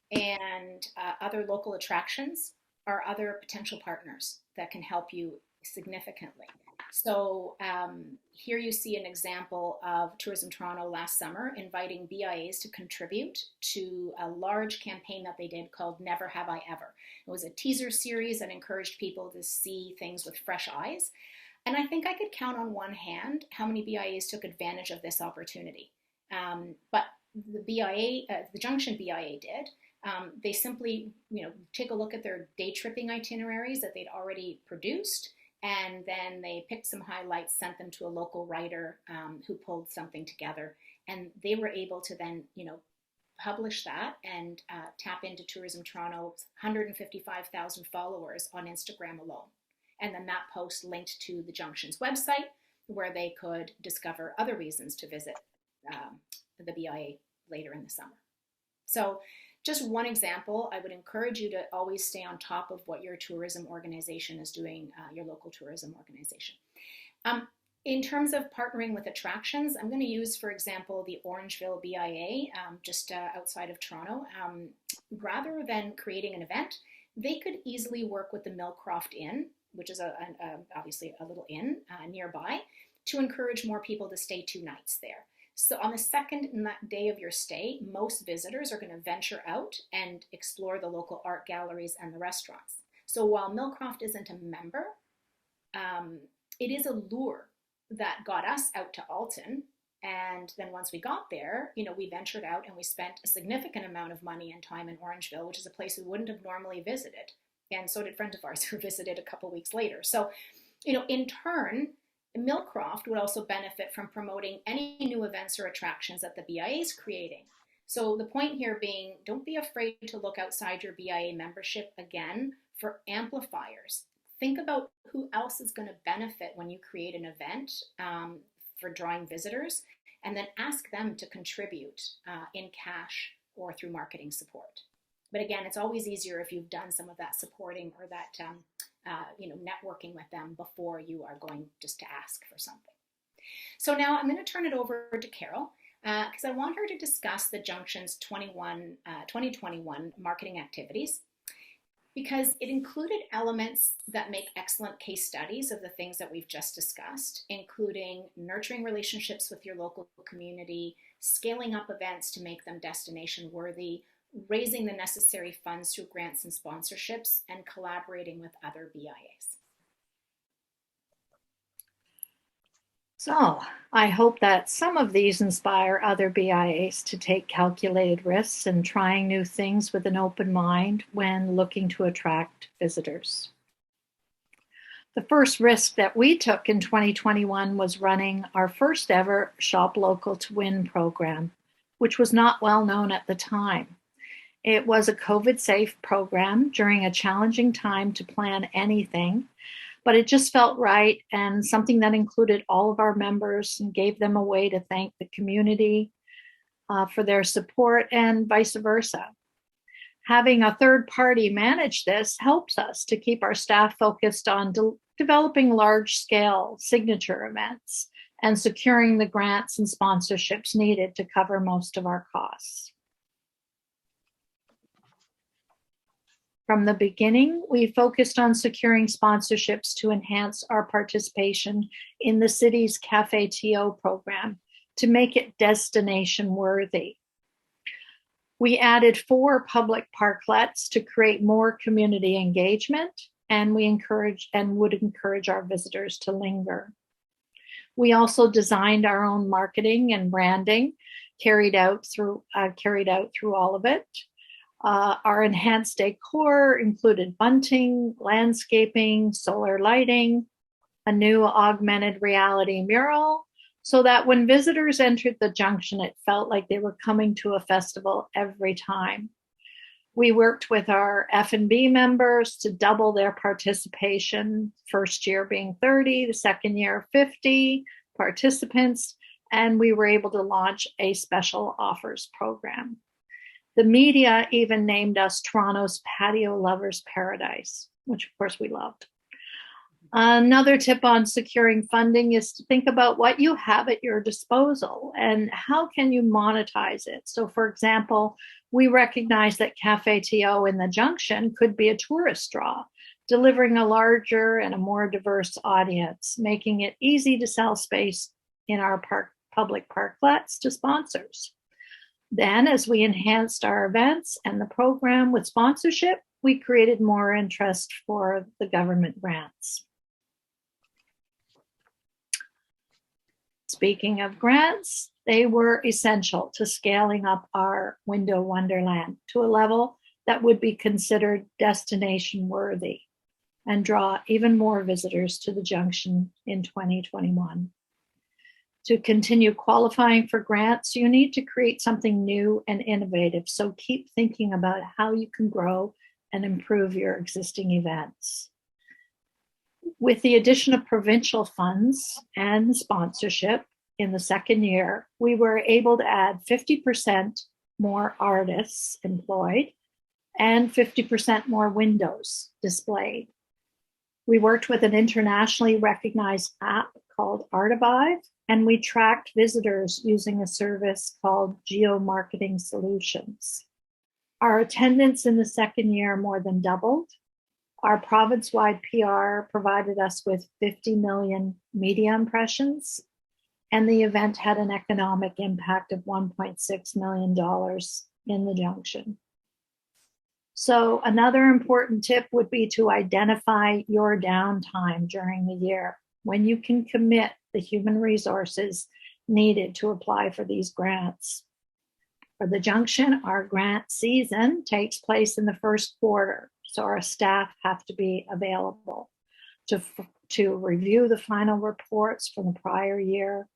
and other local attractions are other potential partners that can help you significantly. So here you see an example of Tourism Toronto last summer inviting BIAs to contribute to a large campaign that they did called Never Have I Ever. It was a teaser series that encouraged people to see things with fresh eyes. And I think I could count on one hand how many BIAs took advantage of this opportunity. But the Junction BIA did. They simply, take a look at their day tripping itineraries that they'd already produced, and then they picked some highlights, sent them to a local writer who pulled something together, and they were able to then, publish that and tap into Tourism Toronto's 155,000 followers on Instagram alone. And then that post linked to the Junction's website, where they could discover other reasons to visit the BIA later in the summer. So just one example, I would encourage you to always stay on top of what your tourism organization is doing, your local tourism organization. In terms of partnering with attractions, I'm going to use, for example, the Orangeville BIA, just outside of Toronto. Rather than creating an event, they could easily work with the Millcroft Inn, which is obviously a little inn nearby, to encourage more people to stay 2 nights there. So on the second day of your stay, most visitors are going to venture out and explore the local art galleries and the restaurants. So while Millcroft isn't a member, it is a lure that got us out to Alton. And then once we got there, we ventured out and we spent a significant amount of money and time in Orangeville, which is a place we wouldn't have normally visited. And so did friends of ours who visited a couple weeks later. So, in turn, Millcroft would also benefit from promoting any new events or attractions that the BIA is creating. So the point here being, don't be afraid to look outside your BIA membership again for amplifiers. Think about who else is going to benefit when you create an event for drawing visitors, and then ask them to contribute in cash or through marketing support. But again, it's always easier if you've done some of that supporting or that networking with them before you are going just to ask for something. So now I'm going to turn it over to Carol because I want her to discuss the Junction's 2021 marketing activities, because it included elements that make excellent case studies of the things that we've just discussed, including nurturing relationships with your local community, scaling up events to make them destination worthy, raising the necessary funds through grants and sponsorships, and collaborating with other BIAs. So I hope that some of these inspire other BIAs to take calculated risks and trying new things with an open mind when looking to attract visitors. The first risk that we took in 2021 was running our first ever Shop Local to Win program, which was not well known at the time. It was a COVID-safe program during a challenging time to plan anything, but it just felt right and something that included all of our members and gave them a way to thank the community for their support and vice versa. Having a third party manage this helps us to keep our staff focused on developing large-scale signature events and securing the grants and sponsorships needed to cover most of our costs. From the beginning, we focused on securing sponsorships to enhance our participation in the city's Cafe TO program to make it destination worthy. We added 4 public parklets to create more community engagement, and we would encourage our visitors to linger. We also designed our own marketing and branding, carried out through all of it. Our enhanced decor included bunting, landscaping, solar lighting, a new augmented reality mural, so that when visitors entered the Junction, it felt like they were coming to a festival every time. We worked with our F&B members to double their participation, first year being 30, the second year 50 participants, and we were able to launch a special offers program. The media even named us Toronto's Patio Lovers Paradise, which of course we loved. Another tip on securing funding is to think about what you have at your disposal and how can you monetize it. So for example, we recognize that Cafe TO in the Junction could be a tourist draw, delivering a larger and a more diverse audience, making it easy to sell space in our public parklets to sponsors. Then, as we enhanced our events and the program with sponsorship, we created more interest for the government grants. Speaking of grants, they were essential to scaling up our Window Wonderland to a level that would be considered destination worthy and draw even more visitors to the Junction in 2021. To continue qualifying for grants, you need to create something new and innovative. So keep thinking about how you can grow and improve your existing events. With the addition of provincial funds and sponsorship in the second year, we were able to add 50% more artists employed and 50% more windows displayed. We worked with an internationally recognized app called Artivive, and we tracked visitors using a service called Geomarketing Solutions. Our attendance in the second year more than doubled. Our province-wide PR provided us with 50 million media impressions, and the event had an economic impact of $1.6 million in the junction. So another important tip would be to identify your downtime during the year when you can commit the human resources needed to apply for these grants. For the junction, our grant season takes place in the first quarter, so our staff have to be available to review the final reports from the prior year,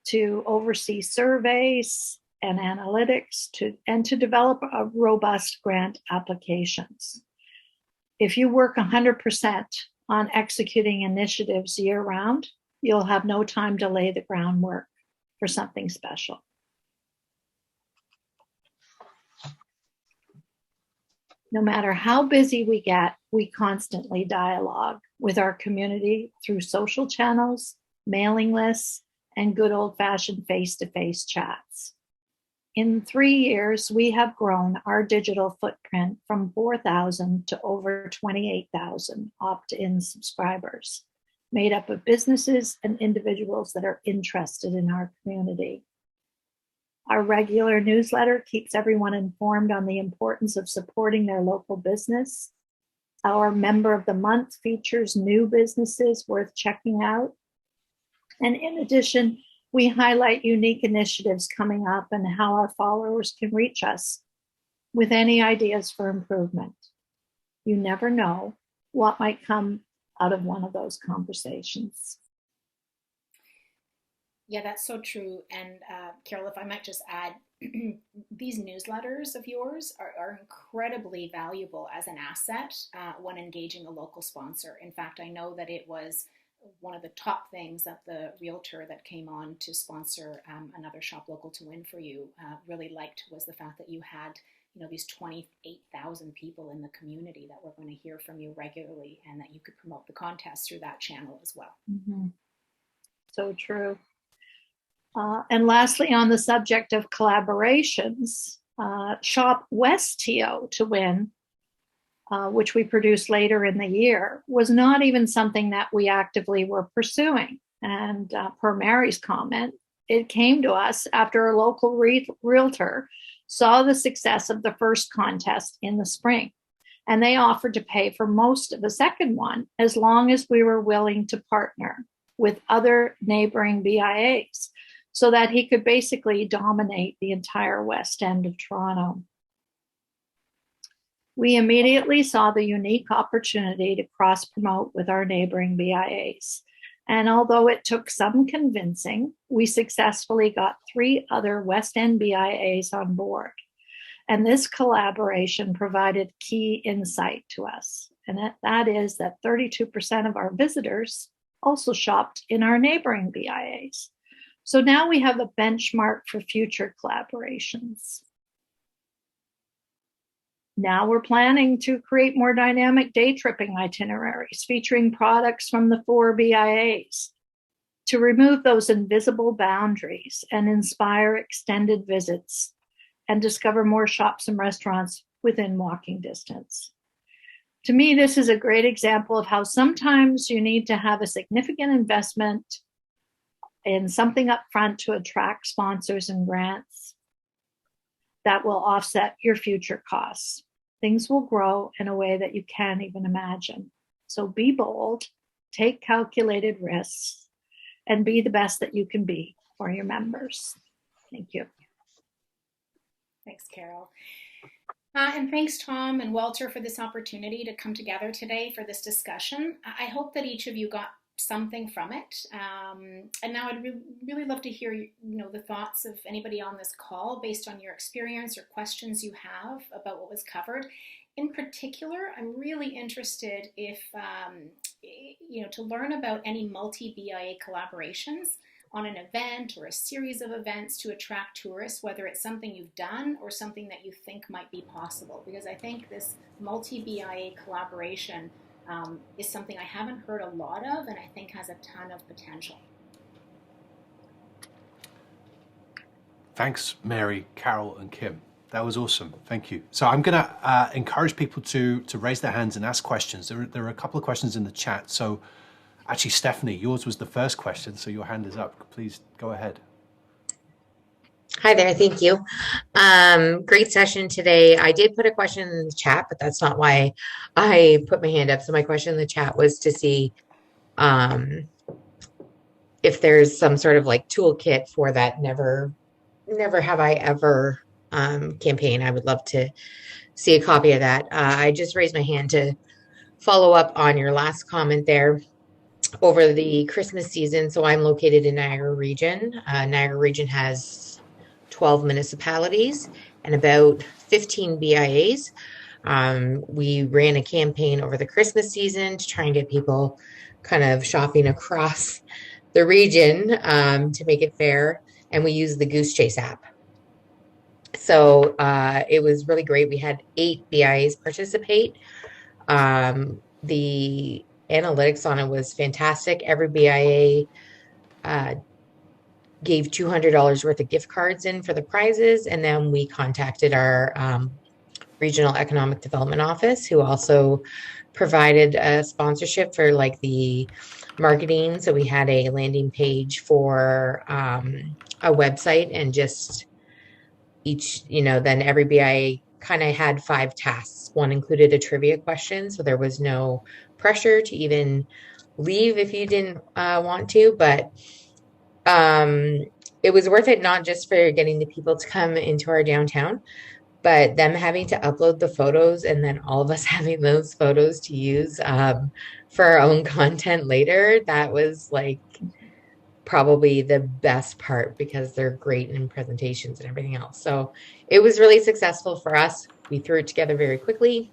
to oversee surveys and analytics, and to develop a robust grant applications. If you work 100% on executing initiatives year-round, you'll have no time to lay the groundwork for something special. No matter how busy we get, we constantly dialogue with our community through social channels, mailing lists, and good old-fashioned face-to-face chats. In 3 years, we have grown our digital footprint from 4,000 to over 28,000 opt-in subscribers, made up of businesses and individuals that are interested in our community. Our regular newsletter keeps everyone informed on the importance of supporting their local business. Our Member of the Month features new businesses worth checking out. And in addition, we highlight unique initiatives coming up and how our followers can reach us with any ideas for improvement. You never know what might come out of one of those conversations. Yeah, that's so true. And Carol, if I might just add, these newsletters of yours are incredibly valuable as an asset when engaging a local sponsor. In fact, I know that it was one of the top things that the realtor that came on to sponsor another shop local to win for you really liked, was the fact that you had, you know, these 28,000 people in the community that were going to hear from you regularly, and that you could promote the contest through that channel as well. Mm-hmm. So true. And lastly, on the subject of collaborations, Shop West TO to win, which we produced later in the year, was not even something that we actively were pursuing. And per Mary's comment, it came to us after a local realtor saw the success of the first contest in the spring. And they offered to pay for most of the second one as long as we were willing to partner with other neighboring BIAs, so that he could basically dominate the entire west end of Toronto. We immediately saw the unique opportunity to cross-promote with our neighboring BIAs. And although it took some convincing, we successfully got 3 other West End BIAs on board. And this collaboration provided key insight to us. And that is that 32% of our visitors also shopped in our neighboring BIAs. So now we have a benchmark for future collaborations. Now we're planning to create more dynamic day tripping itineraries featuring products from the 4 BIAs to remove those invisible boundaries and inspire extended visits and discover more shops and restaurants within walking distance. To me, this is a great example of how sometimes you need to have a significant investment in something up front to attract sponsors and grants that will offset your future costs. Things will grow in a way that you can't even imagine. So be bold, take calculated risks, and be the best that you can be for your members. Thank you. Thanks, Carol. And thanks, Tom and Walter, for this opportunity to come together today for this discussion. I hope that each of you got something from it. And now I'd really love to hear, the thoughts of anybody on this call based on your experience or questions you have about what was covered. In particular, I'm really interested if, to learn about any multi-BIA collaborations on an event or a series of events to attract tourists, whether it's something you've done or something that you think might be possible. Because I think this multi-BIA collaboration is something I haven't heard a lot of and I think has a ton of potential. Thanks, Mary, Carol, and Kim. That was awesome. Thank you. So I'm going to encourage people to raise their hands and ask questions. There are a couple of questions in the chat. So actually, Stephanie, yours was the first question, so your hand is up. Please go ahead. Hi there, thank you. Great session today. I did put a question in the chat, but that's not why I put my hand up. So my question in the chat was to see if there's some sort of like toolkit for that never have I ever campaign. I would love to see a copy of that. I just raised my hand to follow up on your last comment there. Over the Christmas season, so I'm located in Niagara Region. Niagara Region has 12 municipalities and about 15 BIAs. We ran a campaign over the Christmas season to try and get people kind of shopping across the region to make it fair, and we used the Goose Chase app. So it was really great. We had 8 BIAs participate. The analytics on it was fantastic. Every BIA gave $200 worth of gift cards in for the prizes, and then we contacted our regional economic development office, who also provided a sponsorship for like the marketing. So we had a landing page for a website, and just each, then every BIA kind of had 5 tasks. One included a trivia question, so there was no pressure to even leave if you didn't want to, but it was worth it, not just for getting the people to come into our downtown, but them having to upload the photos and then all of us having those photos to use for our own content later. That was like probably the best part, because they're great in presentations and everything else. So it was really successful for us. We threw it together very quickly.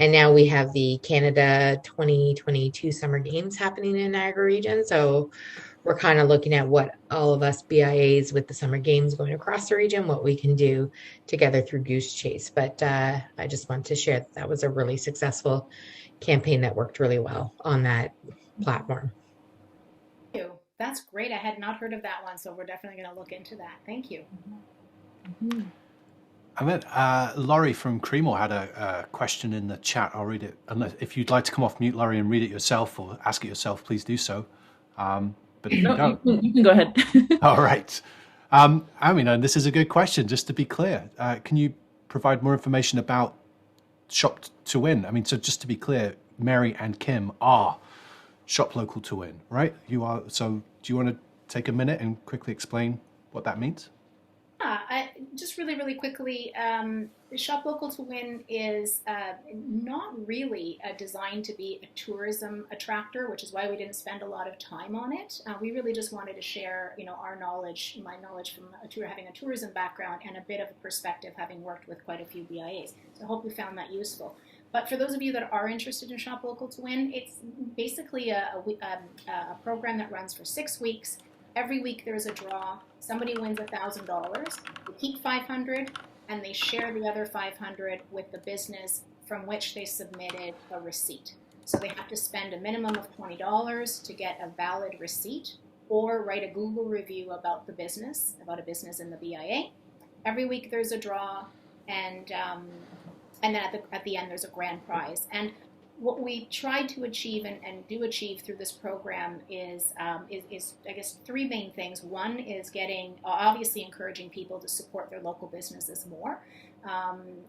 And now we have the Canada 2022 Summer Games happening in Niagara Region. So we're kind of looking at what all of us BIAs with the Summer Games going across the region, what we can do together through Goose Chase. But I just want to share that was a really successful campaign that worked really well on that platform. Thank you. That's great. I had not heard of that one, so we're definitely going to look into that. Thank you. Mm-hmm. And then Laurie from Creemore had a question in the chat. I'll read it. And if you'd like to come off mute, Laurie, and read it yourself or ask it yourself, please do so. But if you don't, you can go ahead. All right. And this is a good question, just to be clear. Can you provide more information about Shop to Win? So just to be clear, Mary and Kim are Shop Local to Win, right? You are. So do you want to take a minute and quickly explain what that means? Just really quickly, Shop Local to Win is not really designed to be a tourism attractor, which is why we didn't spend a lot of time on it. We really just wanted to share, our knowledge, my knowledge from having a tourism background and a bit of a perspective having worked with quite a few BIAs. So I hope you found that useful. But for those of you that are interested in Shop Local to Win, it's basically a program that runs for 6 weeks. Every week there's a draw. Somebody wins $1,000. They keep $500, and they share the other $500 with the business from which they submitted a receipt. So they have to spend a minimum of $20 to get a valid receipt, or write a Google review about the business, about a business in the BIA. Every week there's a draw, and then at the end there's a grand prize. And what we tried to achieve and do achieve through this program is I guess 3 main things. One is obviously encouraging people to support their local businesses more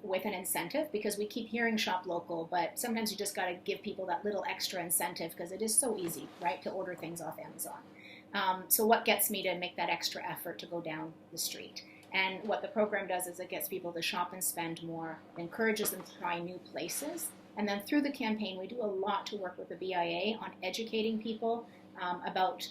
with an incentive, because we keep hearing shop local, but sometimes you just got to give people that little extra incentive, because it is so easy, right, to order things off Amazon. So what gets me to make that extra effort to go down the street? And what the program does is it gets people to shop and spend more, encourages them to try new places, And then through the campaign, we do a lot to work with the BIA on educating people about,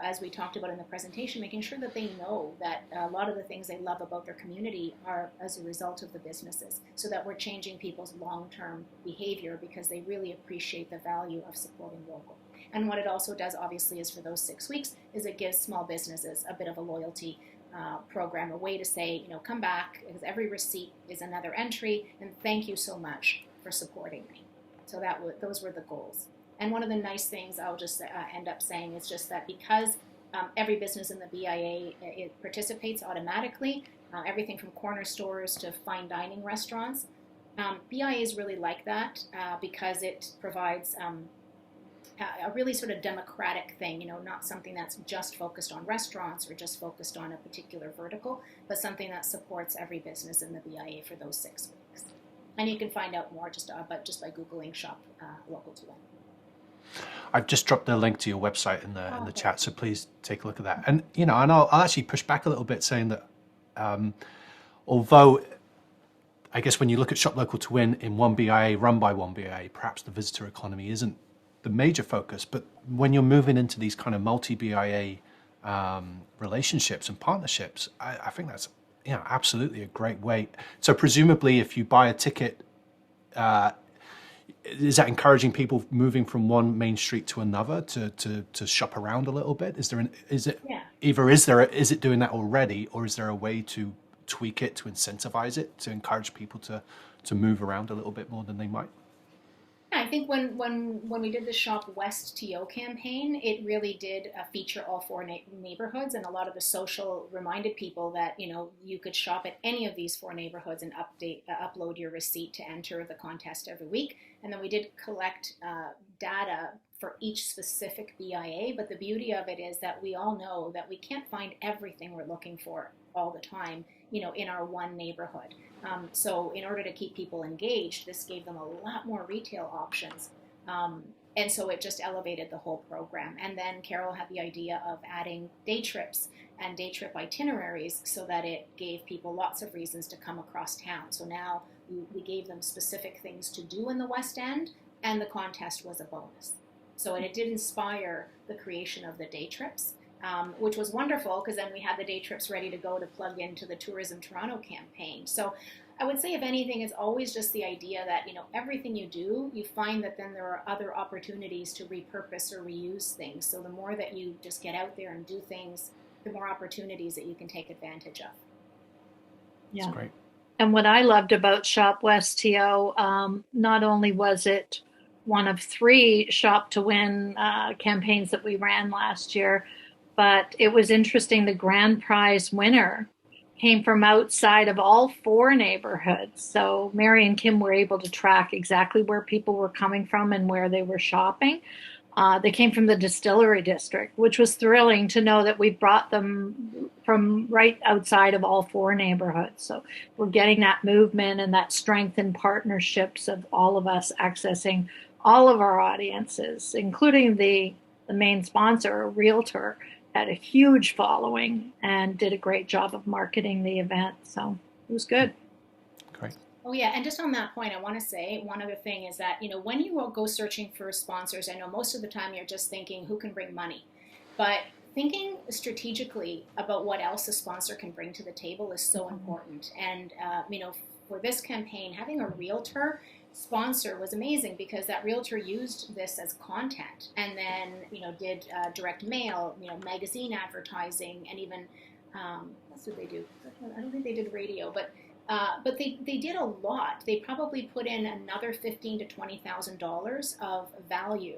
as we talked about in the presentation, making sure that they know that a lot of the things they love about their community are as a result of the businesses, so that we're changing people's long-term behavior because they really appreciate the value of supporting local. And what it also does, obviously, is for those 6 weeks, is it gives small businesses a bit of a loyalty program, a way to say, come back, because every receipt is another entry, and thank you so much for supporting me. So those were the goals. And one of the nice things I'll just end up saying is just that because every business in the BIA it participates automatically, everything from corner stores to fine dining restaurants, BIA is really like that because it provides a really sort of democratic thing, not something that's just focused on restaurants or just focused on a particular vertical, but something that supports every business in the BIA for those 6 weeks. And you can find out more just by Googling Shop Local to Win. I've just dropped the link to your website in the chat, so please take a look at that. And and I'll actually push back a little bit, saying that although I guess when you look at Shop Local to Win in one BIA, run by one BIA, perhaps the visitor economy isn't the major focus. But when you're moving into these kind of multi-BIA relationships and partnerships, I think that's absolutely a great way. So presumably, if you buy a ticket, is that encouraging people moving from one main street to another to shop around a little bit? Is it doing that already, or is there a way to tweak it, to incentivize it, to encourage people to move around a little bit more than they might? I think when we did the Shop West TO campaign, it really did feature all 4 neighborhoods, and a lot of the social reminded people that you could shop at any of these 4 neighborhoods and upload your receipt to enter the contest every week. And then we did collect data for each specific BIA, but the beauty of it is that we all know that we can't find everything we're looking for all the time, in our one neighborhood. So in order to keep people engaged, this gave them a lot more retail options. And so it just elevated the whole program. And then Carol had the idea of adding day trips and day trip itineraries so that it gave people lots of reasons to come across town. So now we gave them specific things to do in the West End, and the contest was a bonus. So it did inspire the creation of the day trips, which was wonderful, because then we had the day trips ready to go to plug into the Tourism Toronto campaign. So I would say, if anything, it's always just the idea that, everything you do, you find that then there are other opportunities to repurpose or reuse things. So the more that you just get out there and do things, the more opportunities that you can take advantage of. Yeah. That's great. And what I loved about Shop West TO, not only was it one of 3 Shop to Win campaigns that we ran last year, but it was interesting. The grand prize winner came from outside of all 4 neighborhoods. So Mary and Kim were able to track exactly where people were coming from and where they were shopping. They came from the Distillery District, which was thrilling to know that we brought them from right outside of all 4 neighborhoods. So we're getting that movement and that strength in partnerships of all of us accessing all of our audiences, including the main sponsor, a realtor, had a huge following and did a great job of marketing the event. So it was good. Great. Oh yeah, and just on that point, I want to say one other thing is that, when you go searching for sponsors, I know most of the time you're just thinking who can bring money, but thinking strategically about what else a sponsor can bring to the table is so important. And, for this campaign, having a realtor sponsor was amazing, because that realtor used this as content, and then did direct mail, magazine advertising, and even what did they do? I don't think they did radio, but they did a lot. They probably put in another $15,000 to $20,000 of value,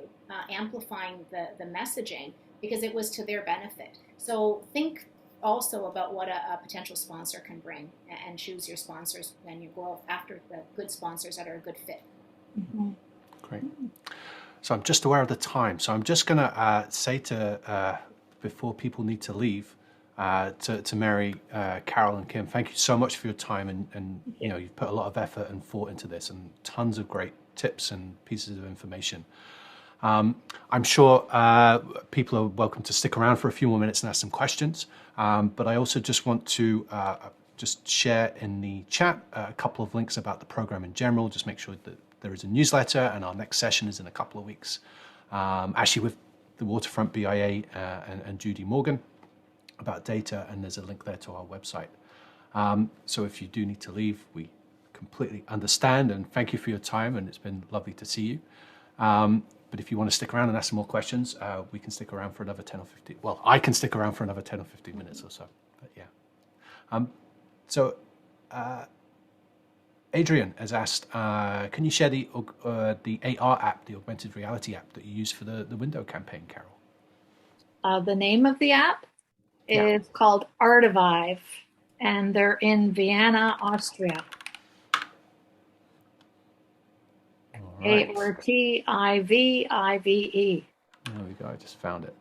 amplifying the messaging, because it was to their benefit. So think also about what a potential sponsor can bring, and choose your sponsors, and you go after the good sponsors that are a good fit. Mm-hmm. Great. So I'm just aware of the time, so I'm just going to say before people need to leave, to Mary, Carol, and Kim, thank you so much for your time, and you've put a lot of effort and thought into this, and tons of great tips and pieces of information. I'm sure people are welcome to stick around for a few more minutes and ask some questions, but I also just want to just share in the chat a couple of links about the program in general. Just make sure that There is a newsletter, and our next session is in a couple of weeks, actually with the Waterfront BIA and Judy Morgan about data, and there's a link there to our website. So if you do need to leave, we completely understand, and thank you for your time, and it's been lovely to see you. But if you want to stick around and ask some more questions, we can stick around for another 10 or 15. Well, I can stick around for another 10 or 15 minutes or so. But yeah. So Adrian has asked, can you share the AR app, the augmented reality app that you use for the window campaign, Carol? The name of the app is called Artivive, and they're in Vienna, Austria. Right. Artivive. There we go. I just found it.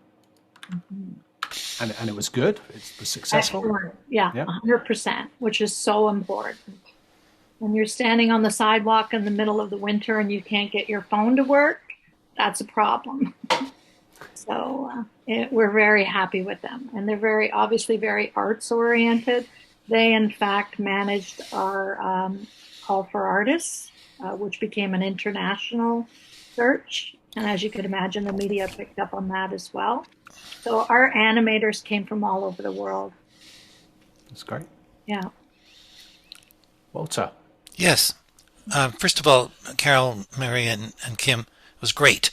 And it was good. It was successful. Excellent. Yeah, 100%, which is so important. When you're standing on the sidewalk in the middle of the winter and you can't get your phone to work, that's a problem. So we're very happy with them. And they're obviously very arts oriented. They, in fact, managed our Call for Artists, which became an international search. And as you could imagine, the media picked up on that as well. So our animators came from all over the world. That's great. Yeah. Walter. Yes. First of all, Carol, Mary, and Kim, it was great.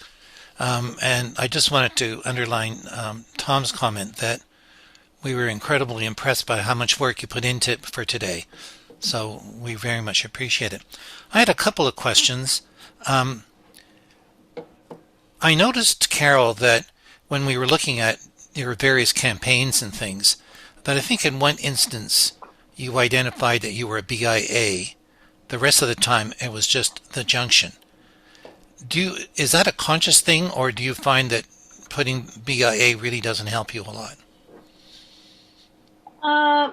And I just wanted to underline Tom's comment that we were incredibly impressed by how much work you put into it for today. So we very much appreciate it. I had a couple of questions. I noticed, Carol, that when we were looking at your various campaigns and things, that I think in one instance you identified that you were a BIA. The rest of the time it was just the junction. Is that a conscious thing, or do you find that putting BIA really doesn't help you a lot?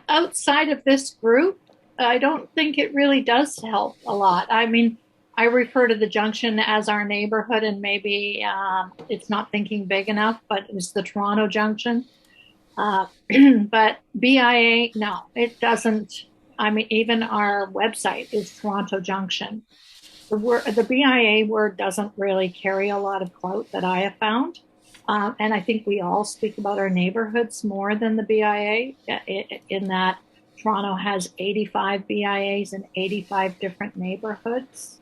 Outside of this group, I don't think it really does help a lot. I mean, I refer to the junction as our neighborhood, and maybe it's not thinking big enough, but it's the Toronto junction. But BIA, no, it doesn't. I mean, even our website is Toronto Junction. The BIA word doesn't really carry a lot of clout that I have found. And I think we all speak about our neighborhoods more than the BIA, in that Toronto has 85 BIAs in 85 different neighborhoods.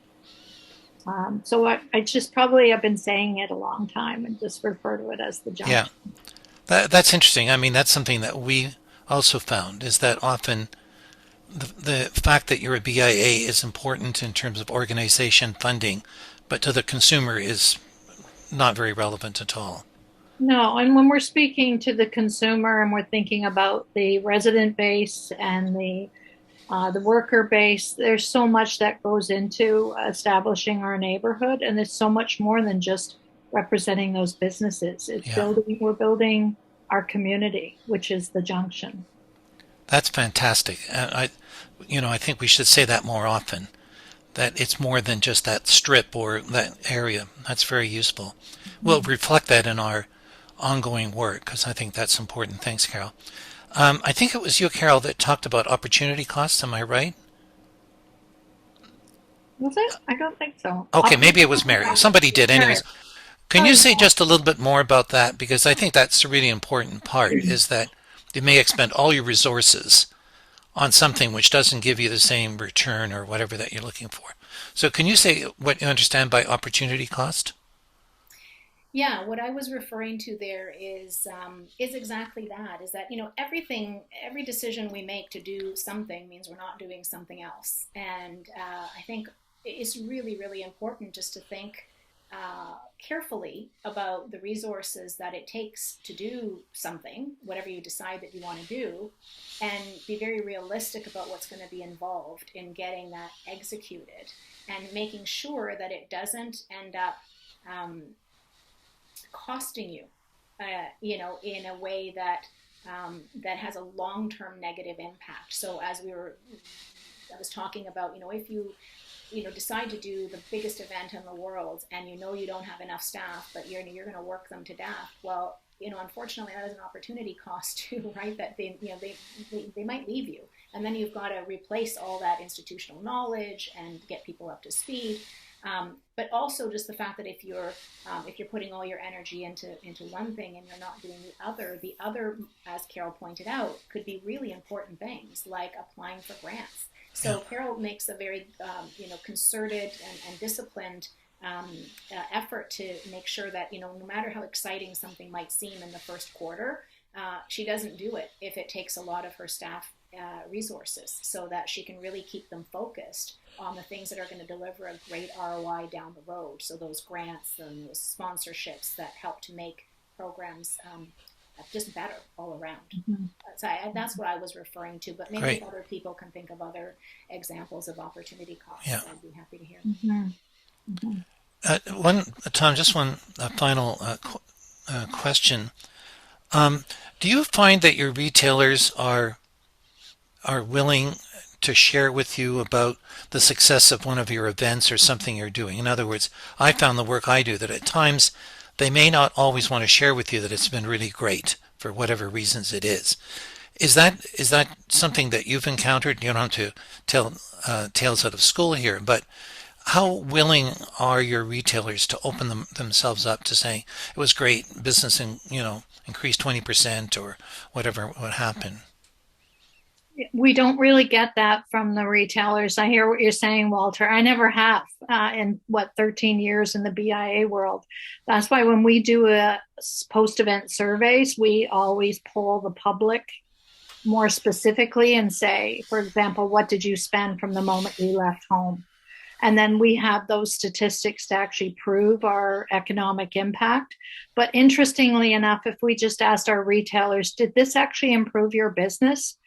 So I just probably have been saying it a long time and just refer to it as the junction. Yeah, that's interesting. I mean, that's something that we also found, is that often the fact that you're a BIA is important in terms of organization, funding, but to the consumer is not very relevant at all. No, and when we're speaking to the consumer and we're thinking about the resident base and the worker base, there's so much that goes into establishing our neighborhood, and it's so much more than just representing those businesses. We're building our community, which is the junction. That's fantastic. I think we should say that more often, that it's more than just that strip or that area. That's very useful. We'll reflect that in our ongoing work, because I think that's important. Thanks, Carol. I think it was you, Carol, that talked about opportunity costs. Am I right? Was it? I don't think so. Okay, maybe it was Mary. Somebody did. Anyways, can you say just a little bit more about that? Because I think that's a really important part, is that you may expend all your resources on something which doesn't give you the same return or whatever that you're looking for. So can you say what you understand by opportunity cost? Yeah, what I was referring to there is exactly that. Is that, every decision we make to do something means we're not doing something else, and I think it's really, really important just to think carefully about the resources that it takes to do something, whatever you decide that you want to do, and be very realistic about what's going to be involved in getting that executed, and making sure that it doesn't end up costing you, in a way that that has a long-term negative impact. So I was talking about, if you decide to do the biggest event in the world, and you don't have enough staff, but you're going to work them to death. Well, unfortunately, that is an opportunity cost too, right? That they might leave you, and then you've got to replace all that institutional knowledge and get people up to speed. But also just the fact that if you're putting all your energy into one thing and you're not doing the other, as Carol pointed out, could be really important things like applying for grants. So Carol makes a very concerted and disciplined effort to make sure that no matter how exciting something might seem in the first quarter, she doesn't do it if it takes a lot of her staff resources, so that she can really keep them focused on the things that are going to deliver a great ROI down the road. So those grants and those sponsorships that help to make programs just better all around. Mm-hmm. So that's what I was referring to, but maybe if other people can think of other examples of opportunity costs, I'd be happy to hear. Mm-hmm. Mm-hmm. Tom, just one final question. Do you find that your retailers are willing to share with you about the success of one of your events or something you're doing? In other words, I found the work I do that at times they may not always want to share with you that it's been really great for whatever reasons it is. Is that something that you've encountered? You don't have to tell tales out of school here, but how willing are your retailers to open themselves up to saying it was great, business increased 20% or whatever would happen? We don't really get that from the retailers. I hear what you're saying, Walter. I never have in 13 years in the BIA world. That's why when we do a post-event surveys, we always poll the public more specifically and say, for example, what did you spend from the moment you left home? And then we have those statistics to actually prove our economic impact. But interestingly enough, if we just asked our retailers, did this actually improve your business?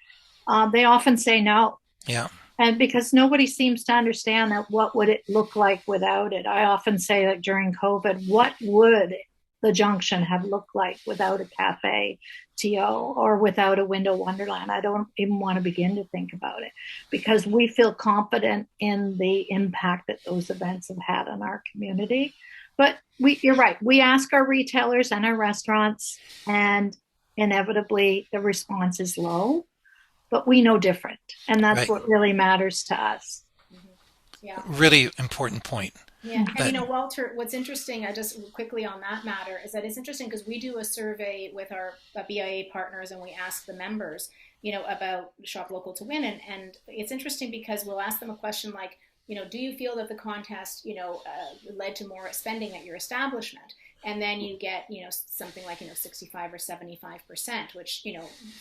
They often say no. Yeah. And because nobody seems to understand that what would it look like without it. I often say that during COVID, what would the Junction have looked like without a cafe TO or without a window Wonderland? I don't even want to begin to think about it, because we feel confident in the impact that those events have had on our community. But you're right. We ask our retailers and our restaurants, and inevitably the response is low. But we know different, and that's what really matters to us. Mm-hmm. Yeah, really important point. Yeah, and Walter, what's interesting, just quickly on that matter, is that it's interesting because we do a survey with our BIA partners, and we ask the members, about Shop Local to Win, and it's interesting because we'll ask them a question like, do you feel that the contest, led to more spending at your establishment? And then you get, something like, 65 or 75%, which,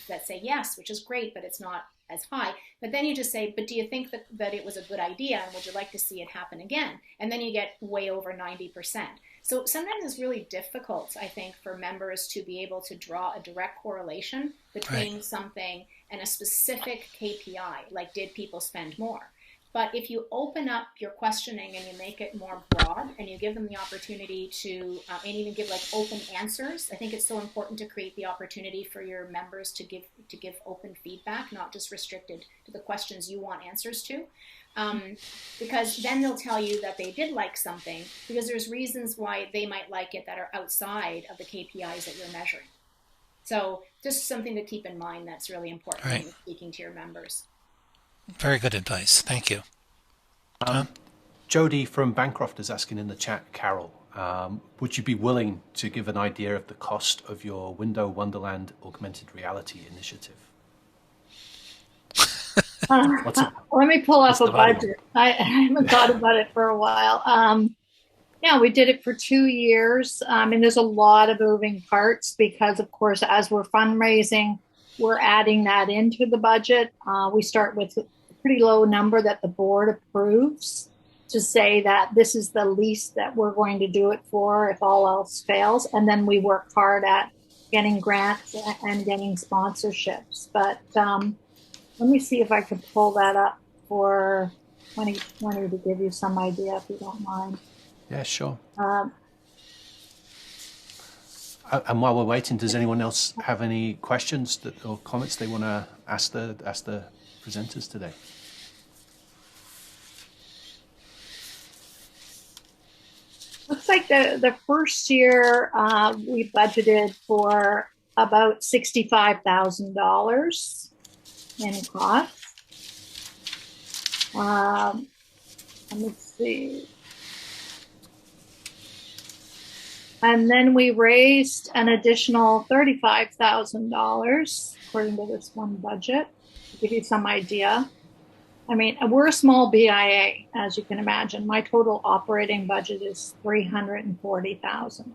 that say yes, which is great, but it's not as high. But then you just say, but do you think that it was a good idea? And would you like to see it happen again? And then you get way over 90%. So sometimes it's really difficult, I think, for members to be able to draw a direct correlation between something and a specific KPI, like did people spend more? But if you open up your questioning and you make it more broad and you give them the opportunity to, and even give like open answers, I think it's so important to create the opportunity for your members to give open feedback, not just restricted to the questions you want answers to. Because then they'll tell you that they did like something, because there's reasons why they might like it that are outside of the KPIs that you're measuring. So just something to keep in mind that's really important when you're speaking to your members. Very good advice. Thank you. Jody from Bancroft is asking in the chat, Carol, would you be willing to give an idea of the cost of your Window Wonderland augmented reality initiative? Let me pull up a budget. I haven't thought about it for a while. We did it for 2 years. There's a lot of moving parts because, of course, as we're fundraising, we're adding that into the budget. We start with a pretty low number that the board approves to say that this is the least that we're going to do it for if all else fails. And then we work hard at getting grants and getting sponsorships. But let me see if I can pull that up for 2020 to give you some idea, if you don't mind. Yeah, sure. And while we're waiting, does anyone else have any questions or comments they want to ask the presenters today? Looks like the first year we budgeted for about $65,000 in costs. Let me see. And then we raised an additional $35,000, according to this one budget, to give you some idea. I mean, we're a small BIA, as you can imagine. My total operating budget is $340,000.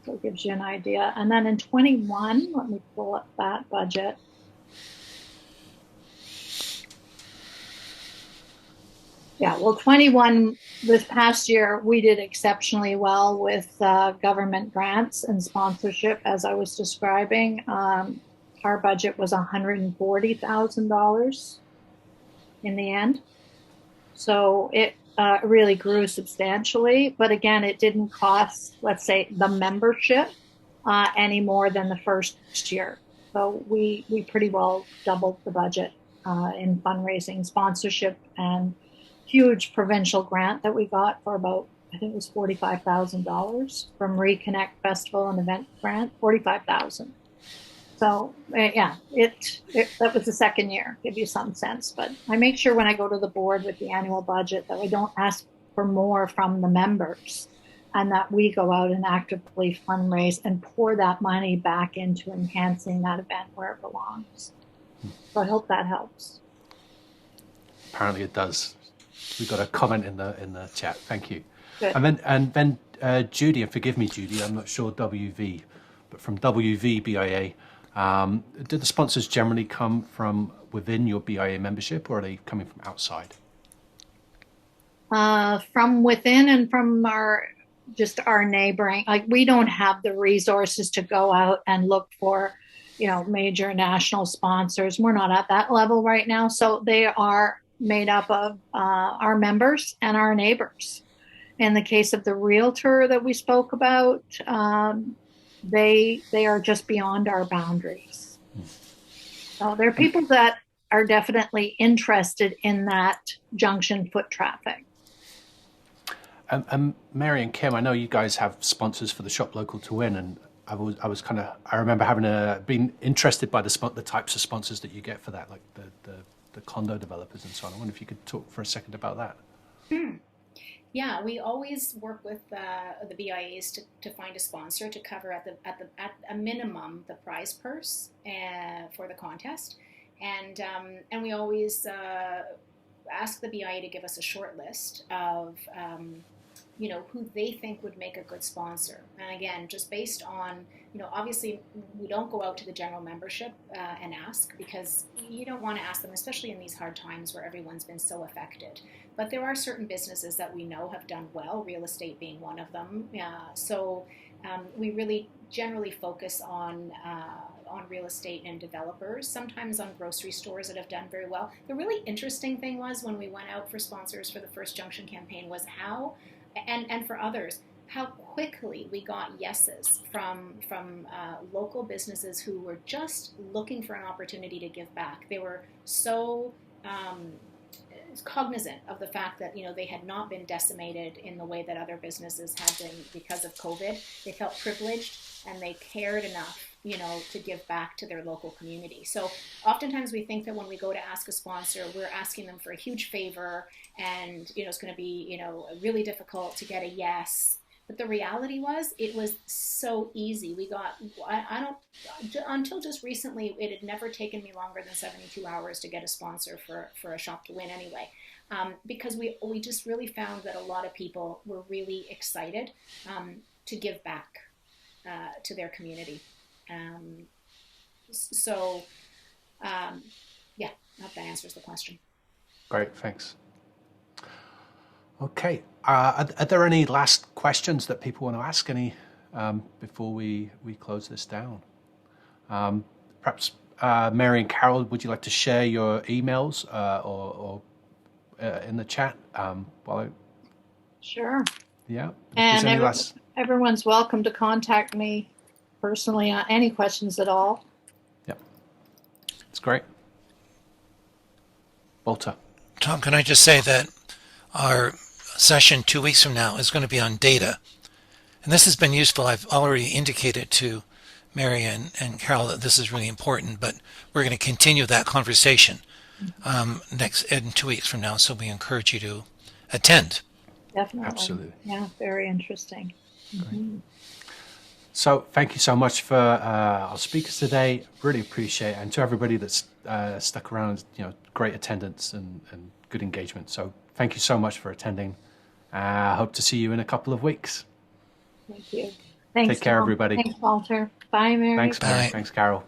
So it gives you an idea. And then in 21, let me pull up that budget. Yeah, well, 21, this past year, we did exceptionally well with government grants and sponsorship, as I was describing. Our budget was $140,000 in the end. So it really grew substantially. But again, it didn't cost, let's say, the membership any more than the first year. So we pretty well doubled the budget in fundraising, sponsorship, and huge provincial grant that we got for about, I think it was $45,000 from Reconnect Festival and Event Grant, $45,000. So yeah, that was the second year, give you some sense. But I make sure when I go to the board with the annual budget that we don't ask for more from the members, and that we go out and actively fundraise and pour that money back into enhancing that event where it belongs. So I hope that helps. Apparently it does. We got a comment in the chat. Thank you. Good. And then Judy, and forgive me, Judy, I'm not sure WV, but from WV BIA, do the sponsors generally come from within your BIA membership, or are they coming from outside? From within and from our neighboring. Like, we don't have the resources to go out and look for, major national sponsors. We're not at that level right now. So they are made up of our members and our neighbors. In the case of the realtor that we spoke about, they are just beyond our boundaries. So there are people that are definitely interested in that junction foot traffic. Mary and Kim, I know you guys have sponsors for the Shop Local to Win, and I remember being interested by the types of sponsors that you get for that, like the condo developers and so on. I wonder if you could talk for a second about that. Yeah, we always work with the BIAs to find a sponsor to cover at a minimum the prize purse for the contest, and we always ask the BIA to give us a short list of who they think would make a good sponsor. And again, just based on, obviously we don't go out to the general membership and ask, because you don't want to ask them, especially in these hard times where everyone's been so affected. But there are certain businesses that we know have done well, real estate being one of them. So we really generally focus on real estate and developers, sometimes on grocery stores that have done very well. The really interesting thing was, when we went out for sponsors for the first Junction campaign, was how, and for others, how quickly we got yeses from local businesses who were just looking for an opportunity to give back. They were so cognizant of the fact that they had not been decimated in the way that other businesses had been because of COVID. They felt privileged, and they cared enough to give back to their local community. So oftentimes we think that when we go to ask a sponsor, we're asking them for a huge favor, and it's going to be really difficult to get a yes. But the reality was, it was so easy. We got, until just recently, it had never taken me longer than 72 hours to get a sponsor for a Shop to Win anyway. Because we just really found that a lot of people were really excited to give back to their community. Yeah, I hope that answers the question. Great, thanks. Okay, are there any last questions that people want to ask before we close this down? Perhaps Mary and Carol, would you like to share your emails or in the chat? Sure. Yeah. And everyone's welcome to contact me personally on any questions at all. Yeah, it's great. Walter. Tom, can I just say that our session 2 weeks from now is going to be on data. And this has been useful. I've already indicated to Mary and Carol that this is really important, but we're going to continue that conversation in 2 weeks from now. So we encourage you to attend. Definitely. Absolutely. Yeah, very interesting. Mhm. So thank you so much for our speakers today. Really appreciate it. And to everybody that's stuck around, great attendance and good engagement. So thank you so much for attending. I hope to see you in a couple of weeks. Thank you. Thanks, Take care, Tom. everybody. Thanks, Walter. Bye, Mary. Thanks, Mary. Bye. Thanks, Carol.